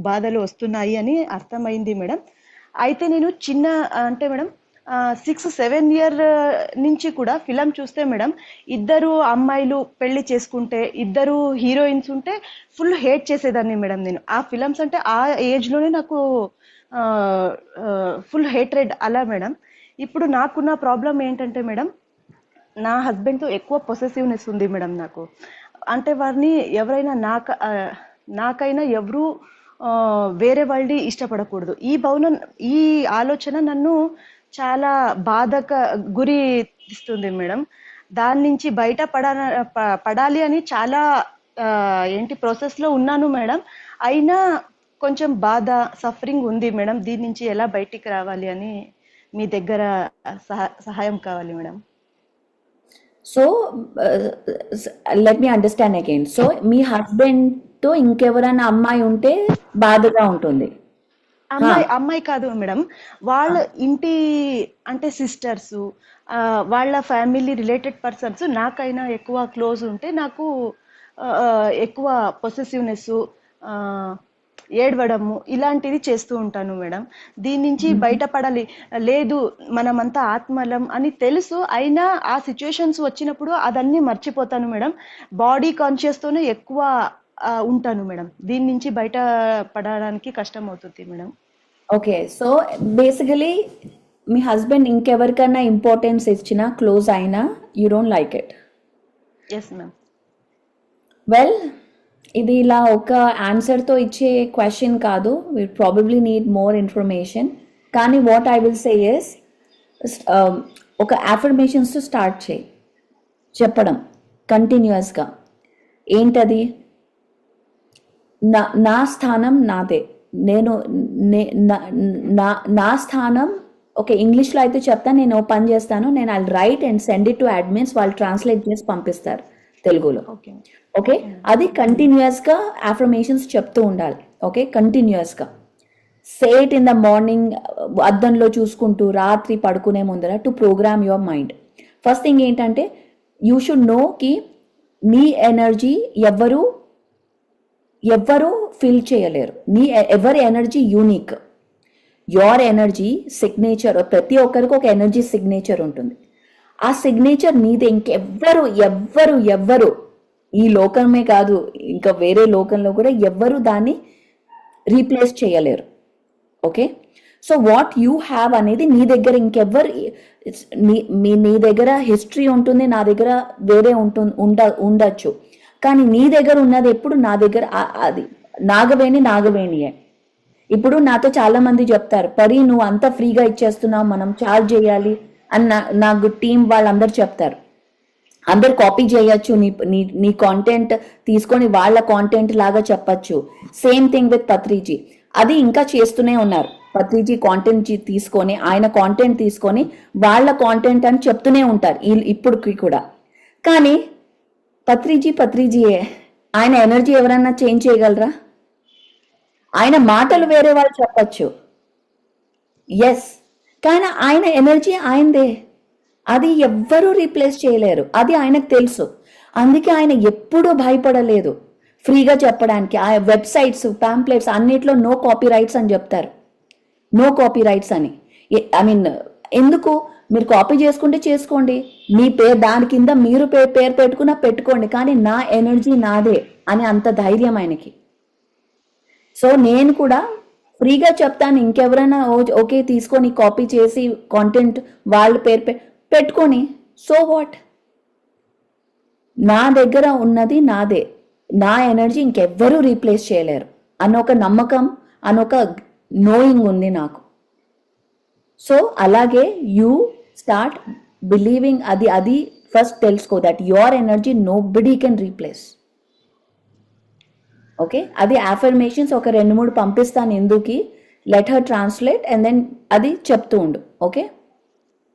బాధలు వస్తున్నాయి అని అర్థమైంది మేడం. అయితే నేను అంటే మేడం 6-7 ఇయర్ నుంచి కూడా ఫిలం చూస్తే మేడం, ఇద్దరు అమ్మాయిలు పెళ్లి చేసుకుంటే, ఇద్దరు హీరోయిన్స్ ఉంటే ఫుల్ హేట్ చేసేదాన్ని మేడం నేను. ఆ ఫిలమ్స్ అంటే ఆ ఏజ్లోనే నాకు ఫుల్ హేట్రెడ్ అలా మేడం. ఇప్పుడు నాకున్న ప్రాబ్లం ఏంటంటే మేడం, నా హస్బెండ్తో ఎక్కువ పొసెసివ్నెస్ ఉంది మేడం నాకు. అంటే వారిని ఎవరైనా నాకైనా ఎవరు వేరే వాళ్ళని ఇష్టపడకూడదు. ఈ ఆలోచన నన్ను చాలా గురి తీస్తుంది మేడం. దాని నుంచి బయట పడాలి అని చాలా ప్రాసెస్లో ఉన్నాను మేడం. అయినా కొంచెం సఫరింగ్ ఉంది మేడం. దీని నుంచి ఎలా బయటికి రావాలి అని మీ దగ్గర సహాయం కావాలి madam. So let me understand again. So మీ హస్బెండ్ తో ఇంకెవరైనా అమ్మాయి ఉంటే బాధగా ఉంటుంది. అమ్మాయి కాదు మేడం, వాళ్ళ ఇంటి అంటే సిస్టర్స్, వాళ్ళ ఫ్యామిలీ రిలేటెడ్ పర్సన్స్ నాకైనా ఎక్కువ క్లోజ్ ఉంటే నాకు ఎక్కువ పొసెసివ్నెస్, ఏడవడము ఇలాంటివి చేస్తూ ఉంటాను మేడం. దీని నుంచి బయటపడాలి. లేదు మనమంతా ఆత్మలం అని తెలుసు, అయినా ఆ సిచ్యుయేషన్స్ వచ్చినప్పుడు అదన్నీ మర్చిపోతాను మేడం. బాడీ కాన్షియస్తోనే ఎక్కువ ఉంటాను మేడం. దీని నుంచి బయట పడడానికి కష్టం అవుతుంది మేడం. ఓకే, సో బేసికలీ మీ హస్బెండ్ ఇంకెవరికైనా ఇంపార్టెన్స్ ఇచ్చినా క్లోజ్ అయినా you don't like it. Yes ma'am. Well, ఇది ఇలా ఒక ఆన్సర్తో ఇచ్చే క్వశ్చన్ కాదు, we probably need more information. కానీ what I will say is, ఒక అఫర్మేషన్స్ స్టార్ట్ చేయి చెప్పడం కంటిన్యూస్గా. ఏంటది? నా స్థానం నాదే, నేను నా స్థానం. ఓకే, ఇంగ్లీష్లో అయితే చెప్తాను, నేను పని చేస్తాను, నేను I right and send it to admins, వాళ్ళు ట్రాన్స్లేట్ చేసి పంపిస్తారు తెలుగులో. ఓకే, అది కంటిన్యూస్గా అఫర్మేషన్స్ చెప్తూ ఉండాలి. ఓకే, కంటిన్యూస్గా say it in the morning, అద్దంలో చూసుకుంటూ, రాత్రి పడుకునే ముందర, to programme your mind. First thing ఏంటంటే యూ షుడ్ నో కి నీ ఎనర్జీ ఎవ్వరూ ఫీల్ చేయలేరు. ఎవరి energy unique. Your energy signature, ప్రతి ఒక్కరికి ఒక ఎనర్జీ సిగ్నేచర్ ఉంటుంది. ఆ సిగ్నేచర్ నీదే. ఎవ్వరు ఈ లోకమే కాదు, ఇంకా వేరే లోకంలో కూడా ఎవ్వరు దాన్ని రీప్లేస్ చేయలేరు. Okay, so what you have అనేది నీ దగ్గర ఇంకెవ్వరు, నీ దగ్గర హిస్టరీ ఉంటుంది, నా దగ్గర వేరే ఉండొచ్చు, కానీ నీ దగ్గర ఉన్నది ఎప్పుడు నా దగ్గర అది నాగవేణియే. ఇప్పుడు నాతో చాలా మంది చెప్తారు, పరి నువ్వు అంతా ఫ్రీగా ఇచ్చేస్తున్నావు, మనం చార్జ్ చేయాలి అని నాకు టీం వాళ్ళందరూ చెప్తారు. అందరు కాపీ చేయొచ్చు, నీ కాంటెంట్ తీసుకొని వాళ్ళ కాంటెంట్ లాగా చెప్పచ్చు. సేమ్ థింగ్ విత్ పత్రిజీ, అది ఇంకా చేస్తూనే ఉన్నారు. పత్రిజీ కాంటెంట్ తీసుకొని, ఆయన కాంటెంట్ తీసుకొని వాళ్ళ కాంటెంట్ అని చెప్తూనే ఉంటారు ఇప్పటికి కూడా. కానీ పత్రిజీయే, ఆయన ఎనర్జీ ఎవరన్నా చేంజ్ చేయగలరా? ఆయన మాటలు వేరే వాళ్ళు చెప్పచ్చు, ఎస్, కానీ ఆయన ఎనర్జీ ఆయనదే, అది ఎవ్వరూ రీప్లేస్ చేయలేరు, అది ఆయనకు తెలుసు. అందుకే ఆయన ఎప్పుడూ భయపడలేదు ఫ్రీగా చెప్పడానికి. ఆ వెబ్సైట్స్, పాంప్లెట్స్ అన్నిట్లో నో కాపీ రైట్స్ అని చెప్తారు. నో కాపీ రైట్స్ అని, ఐ మీన్ ఎందుకు? మీరు కాపీ చేసుకుంటే చేసుకోండి, మీ పేరు దాని కింద మీరు పేరు పెట్టుకోండి, కానీ నా ఎనర్జీ నాదే అని అంత ధైర్యం ఆయనకి. సో నేను కూడా ఫ్రీగా చెప్తాను, ఇంకెవరైనా ఓకే తీసుకొని కాపీ చేసి కాంటెంట్ వాళ్ళ పేరు పెట్టుకొని, సో వాట్, నా దగ్గర ఉన్నది నాదే, నా ఎనర్జీ ఇంకెవ్వరూ రీప్లేస్ చేయలేరు అన్నొక నమ్మకం, అన్నొక నోయింగ్ ఉంది నాకు. సో అలాగే యూ స్టార్ట్ బిలీవింగ్, అది ఫస్ట్ తెలుసుకో, that your energy nobody can replace. Okay, అది అఫర్మేషన్స్ ఒక 2-3 పంపిస్తాను ఎందుకు, let her translate and then అది చెప్తూ ఉండు. Okay,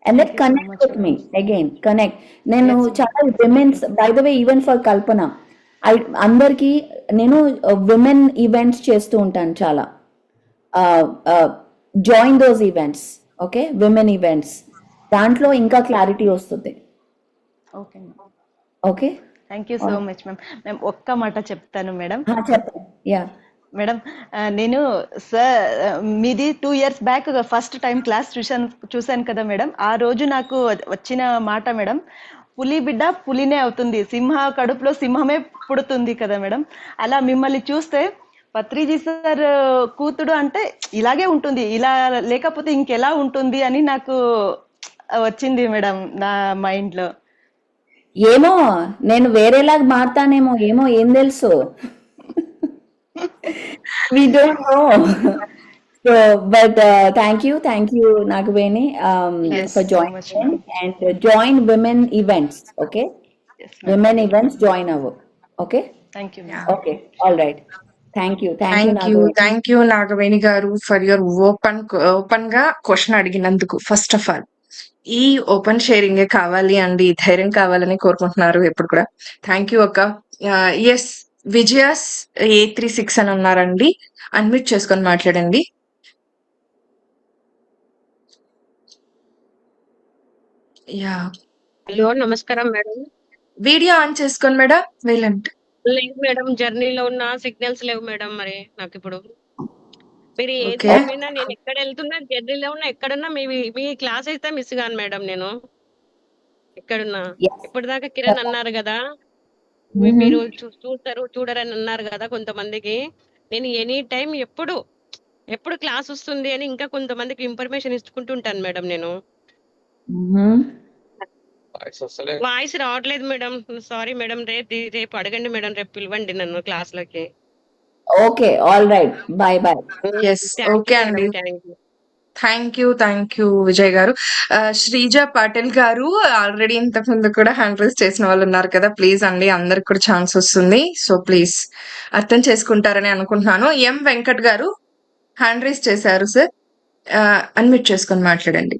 and then connect with me again, connect. నేను చాలా womens, by the way even for Kalpana, అందరికీ నేను విమెన్ ఈవెంట్స్ చేస్తూ ఉంటాను చాలా. Join those events. Okay, women events, దాంట్లో ఇంకా క్లారిటీ వస్తుంది. Okay okay, thank you so much ma'am. మేము ఒక్క మాట చెప్తాను మేడం. చెప్పండి. యా మేడం, నేను సార్ మీది 2 years back first time class చూశాను కదా మేడం. ఆ రోజు నాకు వచ్చిన మాట మేడం, పులి బిడ్డ పులినే అవుతుంది, సింహ కడుపులో సింహమే పుడుతుంది కదా మేడం. అలా మిమ్మల్ని చూస్తే పత్రిజీ సార్ కూతుడు అంటే ఇలాగే ఉంటుంది, ఇలా లేకపోతే ఇంకెలా ఉంటుంది అని నాకు వచ్చింది మేడం నా మైండ్లో. ఏమో నేను వేరేలాగా మారుతానేమో, ఏం తెలుసు. We don't know. So, but thank you, Nagaveni, for joining and join women events. Okay, Yes, women events, join our. Okay, thank you. okay, all right. Thank you, thank you Nagaveni గారు for your open గా question అడిగినందుకు. First of all ఈ open sharing కావాలి అండి, ధైర్యం కావాలని కోరుకుంటున్నారు ఎప్పుడు కూడా. థ్యాంక్ యూ అక్క. ఎస్, విజయాస్ 836 అని ఉన్నారండి. అన్మ్యూట్ చేసుకొని మాట్లాడండి. యాహ్! హలో నమస్కారం మేడం. వీడియో ఆన్ చేసుకోండి మేడం. వెళ్ళండి. లేదు మేడం, జర్నీలో ఉన్న సిగ్నల్స్ లేవు మేడం. మరి నాకిప్పుడు మీరు ఏది ఓకే. చెప్పినా నేను ఎక్కడ వెళ్తున్నా, జర్నీలో ఉన్నా, ఎక్కడున్నా మీ క్లాస్ అయితే మిస్ కాను మేడం నేను. ఎక్కడున్నా Yes. ఇప్పటిదాకా కిరణ్ అన్నారు కదా, మీరు చూస్తారు చూడరని అన్నారు కదా కొంతమందికి. నేను ఎనీ టైం ఎప్పుడు క్లాస్ వస్తుంది అని ఇంకా కొంతమందికి ఇన్ఫర్మేషన్ ఇచ్చుకుంటుంటాను మేడం నేను. వాయిస్ రావట్లేదు మేడం, సారీ మేడం. రేపు అడగండి మేడం, రేపు పిలవండి నన్ను క్లాస్ లోకి. Okay, all right, bye bye. Yes. Okay అండి. Thank you Vijay garu. శ్రీజ పాటిల్ గారు ఆల్రెడీ ఇంతకు ముందు కూడా హ్యాండ్ రైజ్ చేసిన వాళ్ళు ఉన్నారు కదా, ప్లీజ్ అండి, అందరికి కూడా ఛాన్స్ వస్తుంది. సో ప్లీజ్ అర్థం చేసుకుంటారని అనుకుంటున్నాను. ఎం వెంకట్ గారు హ్యాండ్ రైజ్ చేశారు సార్, అన్మ్యూట్ చేసుకొని మాట్లాడండి.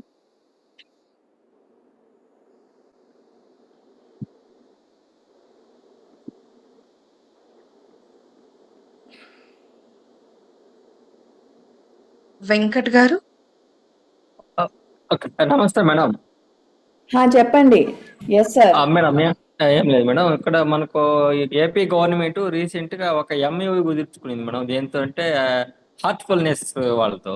వెంకట్ గారు. నమస్తే మేడం. చెప్పండి. Yes sir. మేడం ఏం లేదు మేడం, ఇక్కడ మనకు ఏపీ గవర్నమెంట్ రీసెంట్ గా ఒక ఎంఏ కుదుర్చుకునింది మేడం. దేంతో అంటే హార్ట్ఫుల్నెస్ వాళ్ళతో.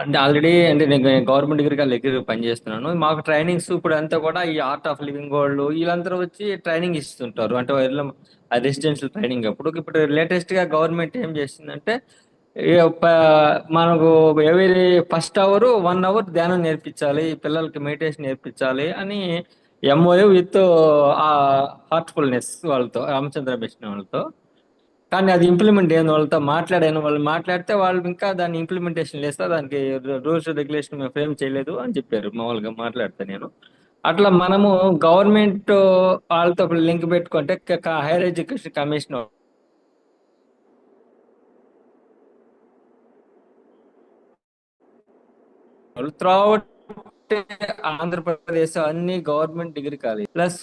అంటే ఆల్రెడీ అంటే నేను గవర్నమెంట్ దగ్గర పనిచేస్తున్నాను. మాకు ట్రైనింగ్స్ ఇప్పుడు అంతా కూడా ఈ ఆర్ట్ ఆఫ్ లివింగ్ వాళ్ళు వీళ్ళందరూ వచ్చి ట్రైనింగ్ ఇస్తుంటారు. అంటే రెసిడెన్షియల్ ట్రైనింగ్. ఇప్పుడు లేటెస్ట్ గా గవర్నమెంట్ ఏం చేసిందంటే మనకు ఎవరీ ఫస్ట్ అవర్ 1 hour ధ్యానం నేర్పించాలి, పిల్లలకి మెడిటేషన్ నేర్పించాలి అని ఎంఓఏ విత్ హార్ట్ఫుల్నెస్ వాళ్ళతో, రామచంద్ర మిషన్ వాళ్ళతో. కానీ అది ఇంప్లిమెంట్ అయిన వాళ్ళతో వాళ్ళు మాట్లాడితే వాళ్ళు ఇంకా దాన్ని ఇంప్లిమెంటేషన్ చేస్తా, దానికి రూల్స్ రెగ్యులేషన్ మేము ఫ్రేమ్ చేయలేదు అని చెప్పారు మామూలుగా మాట్లాడితే. నేను అట్లా మనము గవర్నమెంట్ వాళ్ళతో లింక్ పెట్టుకుంటే higher education commission throughout Andhra Pradesh అన్ని government degree college plus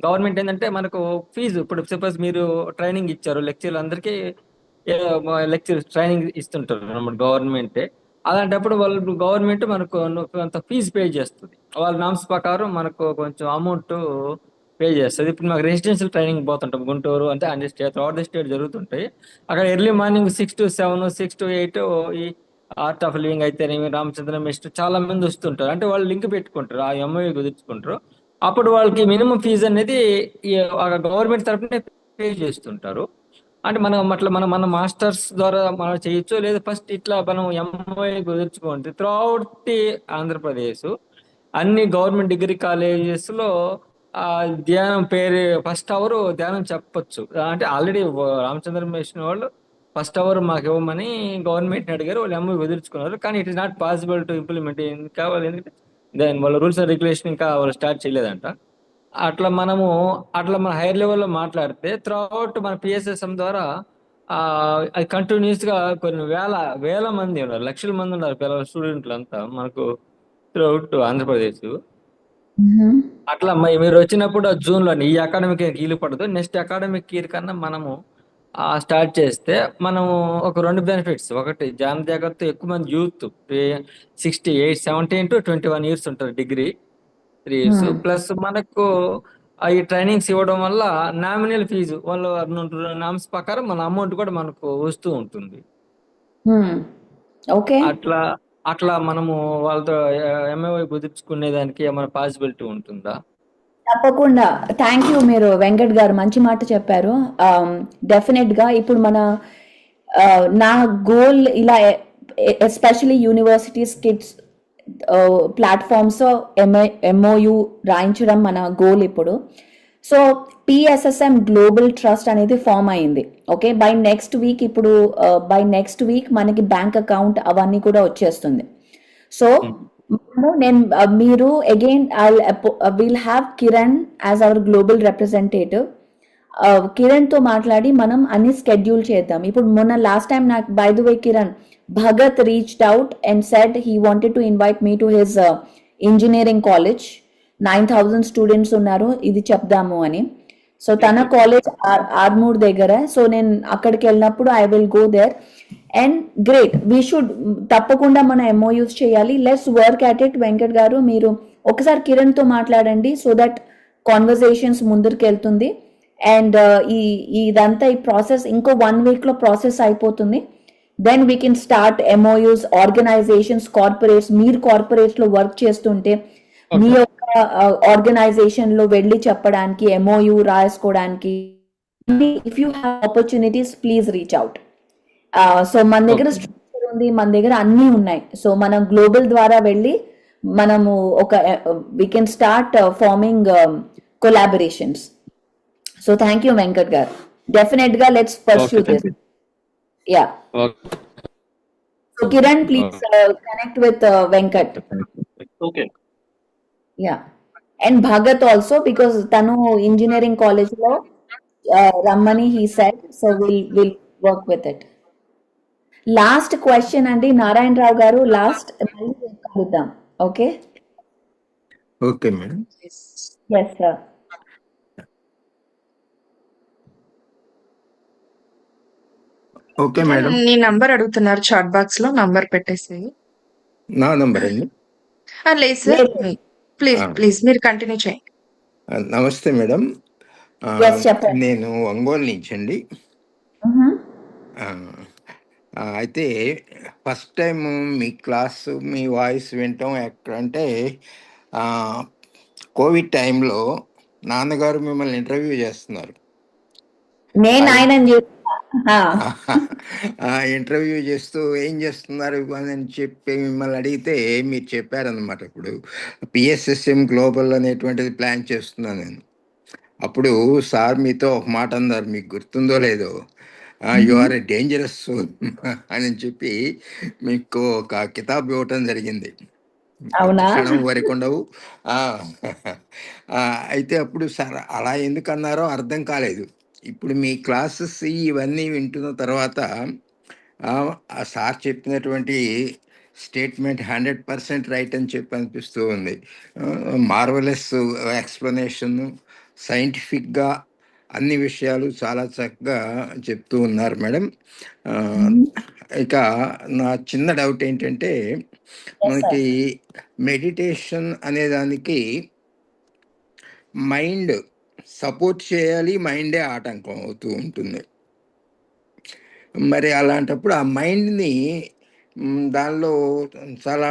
government ఏంటంటే మనకు ఫీజు, ఇప్పుడు సపోజ్ మీరు ట్రైనింగ్ ఇచ్చారు, లెక్చర్లు అందరికీ లెక్చర్ ట్రైనింగ్ ఇస్తుంటారు అన్నమాట గవర్నమెంటే. అలాంటప్పుడు వాళ్ళు గవర్నమెంట్ మనకు కొంత ఫీజు పే చేస్తుంది. వాళ్ళ నామ్స్ ప్రకారం మనకు కొంచెం అమౌంట్ పే చేస్తుంది. ఇప్పుడు మాకు రెసిడెన్షియల్ ట్రైనింగ్ పోతుంటాం గుంటూరు, అంటే అన్ని త్రూఅవుట్ ది స్టేట్ జరుగుతుంటాయి. అక్కడ ఎర్లీ మార్నింగ్ 6 to 7, 6 to 8 ఈ ఆర్ట్ ఆఫ్ లివింగ్ అయితేనేమి, రామచంద్ర మిస్ట్ చాలా మంది వస్తుంటారు. అంటే వాళ్ళు లింక్ పెట్టుకుంటారు, ఆ ఎంఓఏ కుదుర్చుకుంటారు. అప్పుడు వాళ్ళకి మినిమం ఫీజు అనేది గవర్నమెంట్ తరఫున పే చేస్తుంటారు. అంటే మన మాస్టర్స్ ద్వారా మనం చేయొచ్చు, లేదా ఫస్ట్ ఇట్లా మనం ఎంఓఏ కుదుర్చుకోండి. త్రూఅవుట్ ది ఆంధ్రప్రదేశ్ అన్ని గవర్నమెంట్ డిగ్రీ కాలేజెస్ లో ధ్యానం పేరు ఫస్ట్ అవర్ ధ్యానం చెప్పొచ్చు. అంటే ఆల్రెడీ రామచంద్ర మిషన్ వాళ్ళు ఫస్ట్ అవర్ మాకు ఇవ్వమని గవర్నమెంట్ అడిగారు, వాళ్ళు ఎంఓ కుదుర్చుకున్నారు. కానీ it is not possible to implement. కావాలి ఎందుకంటే దాని వాళ్ళ రూల్స్ అండ్ రెగ్యులేషన్ ఇంకా వాళ్ళు స్టార్ట్ చేయలేదంట. అట్లా మన హైయర్ లెవెల్లో మాట్లాడితే త్రూఅవుట్ మన పిఎస్ఎస్ఎం ద్వారా అది కంటిన్యూస్ గా కొన్ని వేల మంది ఉన్నారు, లక్షల మంది ఉన్నారు పిల్లలు, స్టూడెంట్లు అంతా మనకు త్రూఅవుట్ ఆంధ్రప్రదేశ్. అట్లా మీరు వచ్చినప్పుడు జూన్ లో ఈ అకాడమిక్ ఇయర్ వీలు పడదు, నెక్స్ట్ అకాడమిక్ ఇయర్ కన్నా మనము స్టార్ట్ చేస్తే మనము ఒక 2 బెనిఫిట్స్. ఒకటి జాన జాగ్రత్త, ఎక్కువ మంది యూత్ 17 to 21 years ఉంటారు, డిగ్రీ 3 years. ప్లస్ మనకు ఈ ట్రైనింగ్స్ ఇవ్వడం వల్ల నామినల్ ఫీజు వాళ్ళు నామ్స్ ప్రకారం మన అమౌంట్ కూడా మనకు వస్తూ ఉంటుంది. ఓకే, అట్లా మనము వాళ్ళతో ఎంఏఓ కుదుర్చుకునేదానికి ఏమైనా పాసిబిలిటీ ఉంటుందా? తప్పకుండా. Thank you. మీరు వెంకట్ గారు మంచి మాట చెప్పారు. డెఫినెట్ గా ఇప్పుడు నా గోల్ ఇలా especially universities kids platforms MOU రాయించడం మన గోల్ ఇప్పుడు. సో పిఎస్ఎస్ఎం గ్లోబల్ ట్రస్ట్ అనేది ఫామ్ అయింది. ఓకే, బై నెక్స్ట్ వీక్ మనకి బ్యాంక్ అకౌంట్ అవన్నీ కూడా వచ్చేస్తుంది. సో మీరు again will have Kiran as our global representative. Kiran తో మాట్లాడి మనం అన్ని స్కెడ్యూల్ చేద్దాం. ఇప్పుడు మొన్న లాస్ట్ టైం నాకు by the way Kiran Bhagat reached out and said he wanted to invite me to his engineering college. 9,000 students ఉన్నారు, ఇది చెప్దాము అని. సో తన కాలేజ్ ఆర్మూర్ దగ్గర. సో నేను అక్కడికి వెళ్ళినప్పుడు I will go there. And great, we should తప్పకుండా మన ఎంఓయూస్ చేయాలి. Let's work at it. Venkat garu మీరు ఒకసారి కిరణ్ తో మాట్లాడండి, సో దట్ కాన్వర్సేషన్స్ ముందరికి వెళ్తుంది. అండ్ ఇదంతా ఈ ప్రాసెస్ ఇంకో 1 week లో ప్రాసెస్ అయిపోతుంది. Then we can start MOUs, organisations, corporates. మీరు కార్పొరేట్స్ లో వర్క్ చేస్తుంటే మీ యొక్క ఆర్గనైజేషన్ లో వెళ్ళి చెప్పడానికి, ఎంఓయూ రాసుకోవడానికి, if you have opportunities please reach out. So మన దగ్గర స్ట్రక్చర్ ఉంది, మన దగ్గర అన్నీ ఉన్నాయి. సో మనం గ్లోబల్ ద్వారా వెళ్ళి మనము we can start farming collaborations. So thank you Venkat garu. Definite గా let's pursue this. Yeah, so Kiran please connect with Venkat. Okay. Yeah, and Bhagat also, because తను ఇంజనీరింగ్ కాలేజ్ లో రమ్మని he said. So will work with it. Last question అండి Narayana Rao garu, last కలుద్దాం. Okay, okay madam. Yes sir. Okay madam. నీ number అడుగుతున్నారు chat box లో, number పెట్టేసి. నా నంబర్ అండి. లేదు సార్, ప్లీజ్ ప్లీజ్ మీరు కంటిన్యూ చేయండి. నమస్తే మేడం. Yes, చెప్పండి. నేను ఒంగోలు నుంచి అండి. అయితే ఫస్ట్ టైం మీ క్లాసు, మీ వాయిస్ వినటం ఎక్కడంటే కోవిడ్ టైంలో నాన్నగారు మిమ్మల్ని ఇంటర్వ్యూ చేస్తున్నారు. నేను ఆయన ఇంటర్వ్యూ చేస్తూ ఏం చేస్తున్నారు అని చెప్పి మిమ్మల్ని అడిగితే మీరు చెప్పారనమాట. ఇప్పుడు పిఎస్ఎస్ఎం గ్లోబల్ అనేటువంటిది ప్లాన్ చేస్తున్నాను నేను. అప్పుడు సార్ మీతో ఒక మాట అన్నారు, మీకు గుర్తుందో లేదో, you are a dangerous soul అని చెప్పి మీకు ఒక కితాబ్ ఇవ్వటం జరిగింది. అవునా? క్షణం వరకు ఉండవు. అయితే అప్పుడు సార్ అలా ఎందుకు అన్నారో అర్థం కాలేదు. ఇప్పుడు మీ క్లాసెస్ ఇవన్నీ వింటున్న తర్వాత ఆ సార్ చెప్పినటువంటి స్టేట్మెంట్ 100% రైట్ అని చెప్పి అనిపిస్తూ ఉంది. మార్వలెస్ ఎక్స్ప్లెనేషన్, సైంటిఫిక్గా అన్ని విషయాలు చాలా చక్కగా చెప్తూ ఉన్నారు మేడం. ఇక నా చిన్న డౌట్ ఏంటంటే, మనకి మెడిటేషన్ అనేదానికి మైండ్ సపోర్ట్ చేయాలి, మైండే ఆటంకం అవుతూ ఉంటుంది. మరి అలాంటప్పుడు ఆ మైండ్ని దానిలో చాలా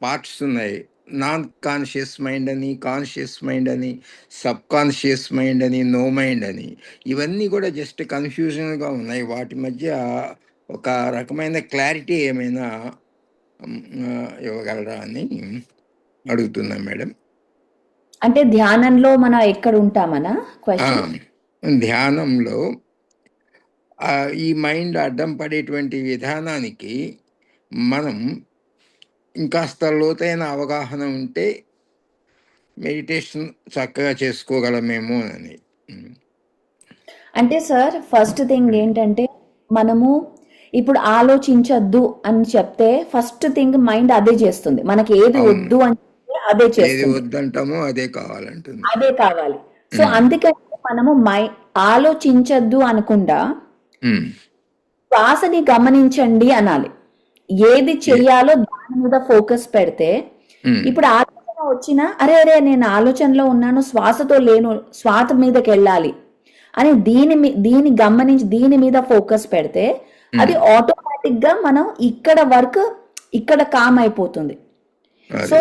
పార్ట్స్ ఉన్నాయి. నాన్ కాన్షియస్ మైండ్ అని, కాన్షియస్ మైండ్ అని, సబ్ కాన్షియస్ మైండ్ అని, నో మైండ్ అని, ఇవన్నీ కూడా జస్ట్ కన్ఫ్యూజన్గా ఉన్నాయి. వాటి మధ్య ఒక రకమైన క్లారిటీ ఏమైనా ఇవ్వగలరా అని అడుగుతున్నాం మేడం. అంటే ధ్యానంలో మనం ఎక్కడ ఉంటామనా క్వశ్చన్? ధ్యానంలో ఈ మైండ్ అడ్డం పడేటువంటి విధానానికి మనం ఇంకాస్త లోతైన అవగాహన ఉంటే మెడిటేషన్ చక్కగా చేసుకోగలమేమో అని. అంటే సార్ ఫస్ట్ థింగ్ ఏంటంటే, మనము ఇప్పుడు ఆలోచించద్దు అని చెప్తే ఫస్ట్ థింగ్ మైండ్ అదే చేస్తుంది. మనకి ఏది వద్దు అంటే అదే ఏది చేస్తుంది, వద్దంటామో అదే కావాలంటుంది. అదే కావాలి. సో అందుకని మనము ఆలోచించద్దు అనకుండా శ్వాసని గమనించండి అనాలి. ఏది చెయ్యాలో దాని మీద ఫోకస్ పెడితే, ఇప్పుడు ఆలోచన వచ్చినా అరే అరే నేను ఆలోచనలో ఉన్నాను, శ్వాసతో లేను, శ్వాస మీదకి వెళ్ళాలి అని దీని గమనించి దీని మీద ఫోకస్ పెడితే అది ఆటోమేటిక్ గా మనం ఇక్కడ కామ్ అయిపోతుంది. సో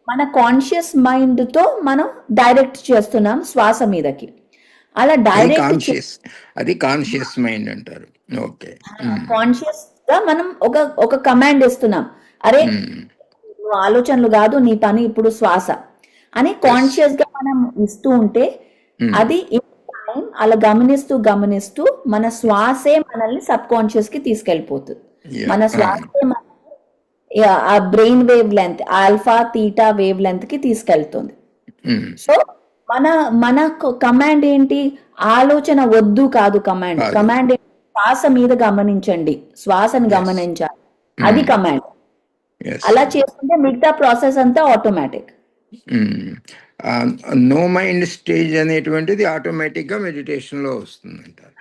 మన కాన్షియస్ మైండ్ తో మనం డైరెక్ట్ చేస్తున్నాం శ్వాస మీదకి. అలా డైరెక్ట్ అది కాన్షియస్ మైండ్ అంటారు. ఓకే, కాన్షియస్ గా మనం ఒక కమాండ్ ఇస్తున్నాం, అరే నువ్వు ఆలోచనలు కాదు, నీ పని ఇప్పుడు శ్వాస అని కాన్షియస్ గా మనం ఇస్తూ ఉంటే అది టైం అలా గమనిస్తూ మన శ్వాసే మనల్ని సబ్ కాన్షియస్ కి తీసుకెళ్ళిపోతుంది. మన శ్వాసే ఆ brain wave length, alpha theta wave length కి తీసుకెళ్తుంది. సో మన కమాండ్ ఏంటి? ఆలోచన వద్దు కాదు కమాండ్. కమాండ్ శ్వాస మీద గమనించండి, శ్వాసను గమనించాలి, అది కమాండ్. అలా చేసుకుంటే మిగతా ప్రాసెస్ అంతా ఆటోమేటిక్. నో మైండ్ స్టేజ్ అనేటువంటిది ఆటోమేటిక్గా మెడిటేషన్లో వస్తుందంటారు.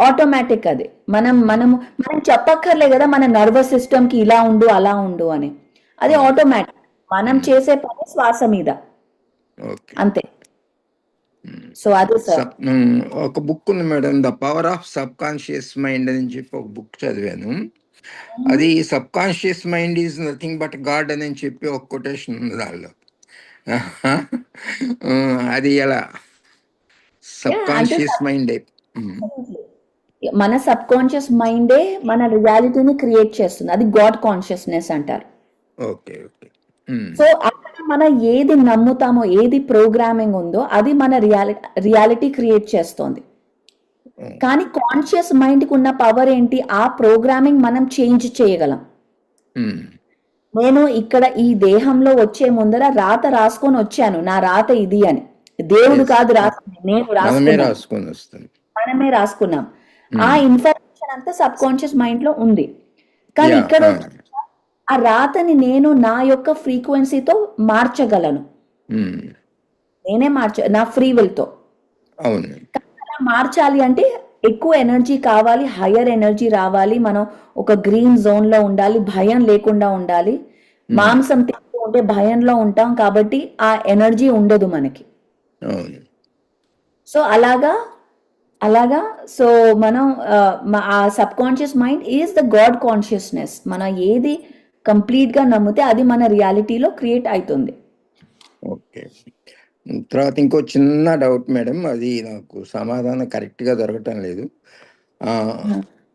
ఆటోమేటిక్ అది. మనం చెప్పక్కర్లే కదా మన నర్వస్ సిస్టమ్ కి ఇలా ఉండు అలా ఉండు అని. అది ఆటోమేటిక్. మనం చేసే పని శ్వాస మీద ఓకే. అంతే. సో అది సార్. ఒక బుక్ ఉంది madam, the power of sub conscious mind అని చెప్పి ఒక బుక్ చదివాను. అది sub conscious mind is nothing but God అని చెప్పి ఒక కొటేషన్ ఉంది దానిలో. అది ఎలా సబ్ కాన్షియస్ మైండే? మన సబ్ కాన్షియస్ మైండే మన రియాలిటీని క్రియేట్ చేస్తుంది. అది గాడ్ కాన్షియస్నెస్ అంటారు. Okay okay. సో అక్కడ మనం ఏది నమ్ముతామో, ఏది ప్రోగ్రామింగ్ ఉందో అది మన రియాలిటీ క్రియేట్ చేస్తుంది. కానీ కాన్షియస్ మైండ్కి ఉన్న పవర్ ఏంటి? ఆ ప్రోగ్రామింగ్ మనం చేంజ్ చేయగలం. నేను ఇక్కడ ఈ దేహంలో వచ్చే ముందర రాత రాసుకొని వచ్చాను, నా రాత ఇది అని. దేవుడు కాదు రాసుకుంది, నేను మనమే రాసుకున్నాం. ఆ ఇన్ఫర్మేషన్ అంతా సబ్ కాన్షియస్ మైండ్ లో ఉంది. కానీ ఇక్కడ ఆ రాతని నేను నా యొక్క ఫ్రీక్వెన్సీతో మార్చగలను. నేనే నా ఫ్రీ విల్ తో. అలా మార్చాలి అంటే ఎక్కువ ఎనర్జీ కావాలి, హయ్యర్ ఎనర్జీ రావాలి. మనం ఒక గ్రీన్ జోన్ లో ఉండాలి, భయం లేకుండా ఉండాలి. మాంసం తింటూ ఉంటే భయంలో ఉంటాం కాబట్టి ఆ ఎనర్జీ ఉండదు మనకి. సో అలాగా సో మనం ఆ sub conscious mind is the God consciousness. మనం ఏది కంప్లీట్ గా నమ్మితే అది మన రియాలిటీలో క్రియేట్ అవుతుంది. ఓకే. తర్వాత ఇంకో చిన్న డౌట్ మేడం, అది నాకు సమాధానం కరెక్ట్ గా దొరకటం లేదు.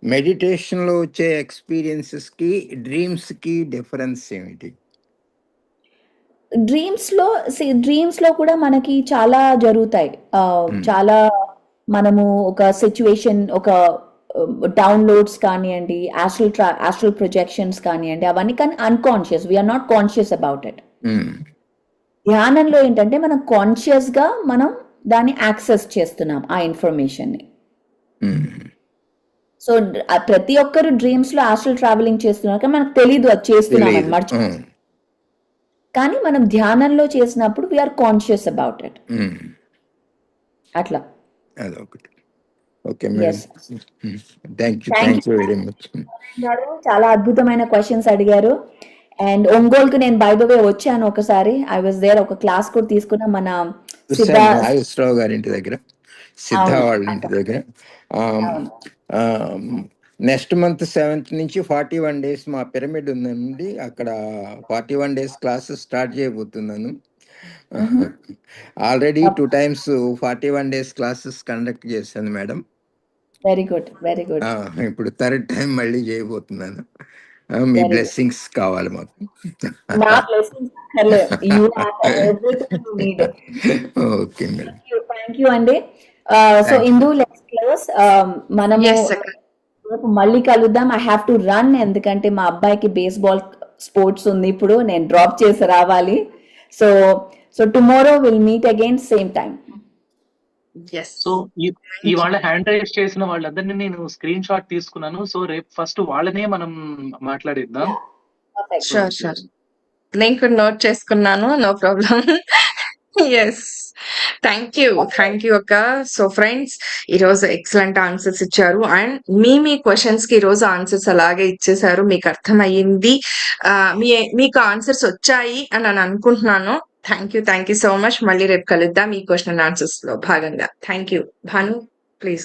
మెడిటేషన్ లో వచ్చే ఎక్స్పీరియన్సెస్ కి డ్రీమ్స్ కి డిఫరెన్స్ ఏమిటి? డ్రీమ్స్ లో కూడా మనకి చాలా జరుగుతాయి. చాలా మనము ఒక సిచ్యువేషన్, ఒక డౌన్లోడ్స్ కానివ్వండి, ఆస్ట్రల్ ప్రొజెక్షన్స్ కానివ్వండి, అవన్నీ కానీ unconscious. We're not conscious about it. ధ్యానంలో ఏంటంటే మనం కాన్షియస్ గా మనం దాన్ని యాక్సెస్ చేస్తున్నాం ఆ ఇన్ఫర్మేషన్ ని. సో ప్రతి ఒక్కరు డ్రీమ్స్ లో ఆస్ట్రల్ ట్రావెలింగ్ చేస్తున్నారు కానీ మనకు తెలీదు అది చేస్తున్నాం అని మర్చిపో. కానీ మనం ధ్యానంలో చేసినప్పుడు వీఆర్ కాన్షియస్ అబౌట్ ఇట్. అట్లా. చాలా అద్భుతమైన క్వశ్చన్స్ అడిగారు. అండ్ ఒంగోలుకు నేను బై ద వే వచ్చాను ఒకసారి. ఐ వాజ్ దేర్, ఒక క్లాస్ కూడా తీసుకున్నా మన నాగేశ్వరరావు గారి ఇంటి దగ్గర, సిద్ధా వాళ్ళ ఇంటి దగ్గర. నెక్స్ట్ మంత్ 7th నుంచి 41 days మా పిరమిడ్ ఉందండి, అక్కడ 41 days క్లాసెస్ స్టార్ట్ చేయబోతున్నాను. Already 2 times 41 days classes conduct చేశాను madam. Very good, very good. ఇప్పుడు 3rd time మళ్ళీ చేయబోతున్నాను. మీ బ్లెస్సింగ్స్ కావాలి మాకు. ఓకే మేడం, థ్యాంక్ యూ అండి. So Indu let's close. మనము మళ్ళీ కలుద్దాం. ఐ హ్యావ్ టు రన్, ఎందుకంటే మా అబ్బాయికి బేస్బాల్ స్పోర్ట్స్ ఉంది, ఇప్పుడు నేను డ్రాప్ చేసి రావాలి. So tomorrow will meet again same time. So ఇవాళ హ్యాండ్ రైజ్ చేసిన వాళ్ళందరినీ నేను స్క్రీన్ షాట్ తీసుకున్నాను. సో రేపు ఫస్ట్ వాళ్ళనే మనం మాట్లాడిద్దాం. షూర్. నేను కూడా నోట్ చేసుకున్నాను, no problem. Yes, thank you అక్క. సో ఫ్రెండ్స్, ఈరోజు ఎక్సలెంట్ ఆన్సర్స్ ఇచ్చారు. అండ్ మీ క్వశ్చన్స్ కి ఈరోజు ఆన్సర్స్ అలాగే ఇచ్చేసారు. మీకు అర్థమయ్యింది, మీకు ఆన్సర్స్ వచ్చాయి అని నేను అనుకుంటున్నాను. Thank you so much. మళ్ళీ రేపు కలుద్దాం ఈ క్వశ్చన్ అండ్ ఆన్సర్స్ లో భాగంగా. Thank you. భాను ప్లీజ్.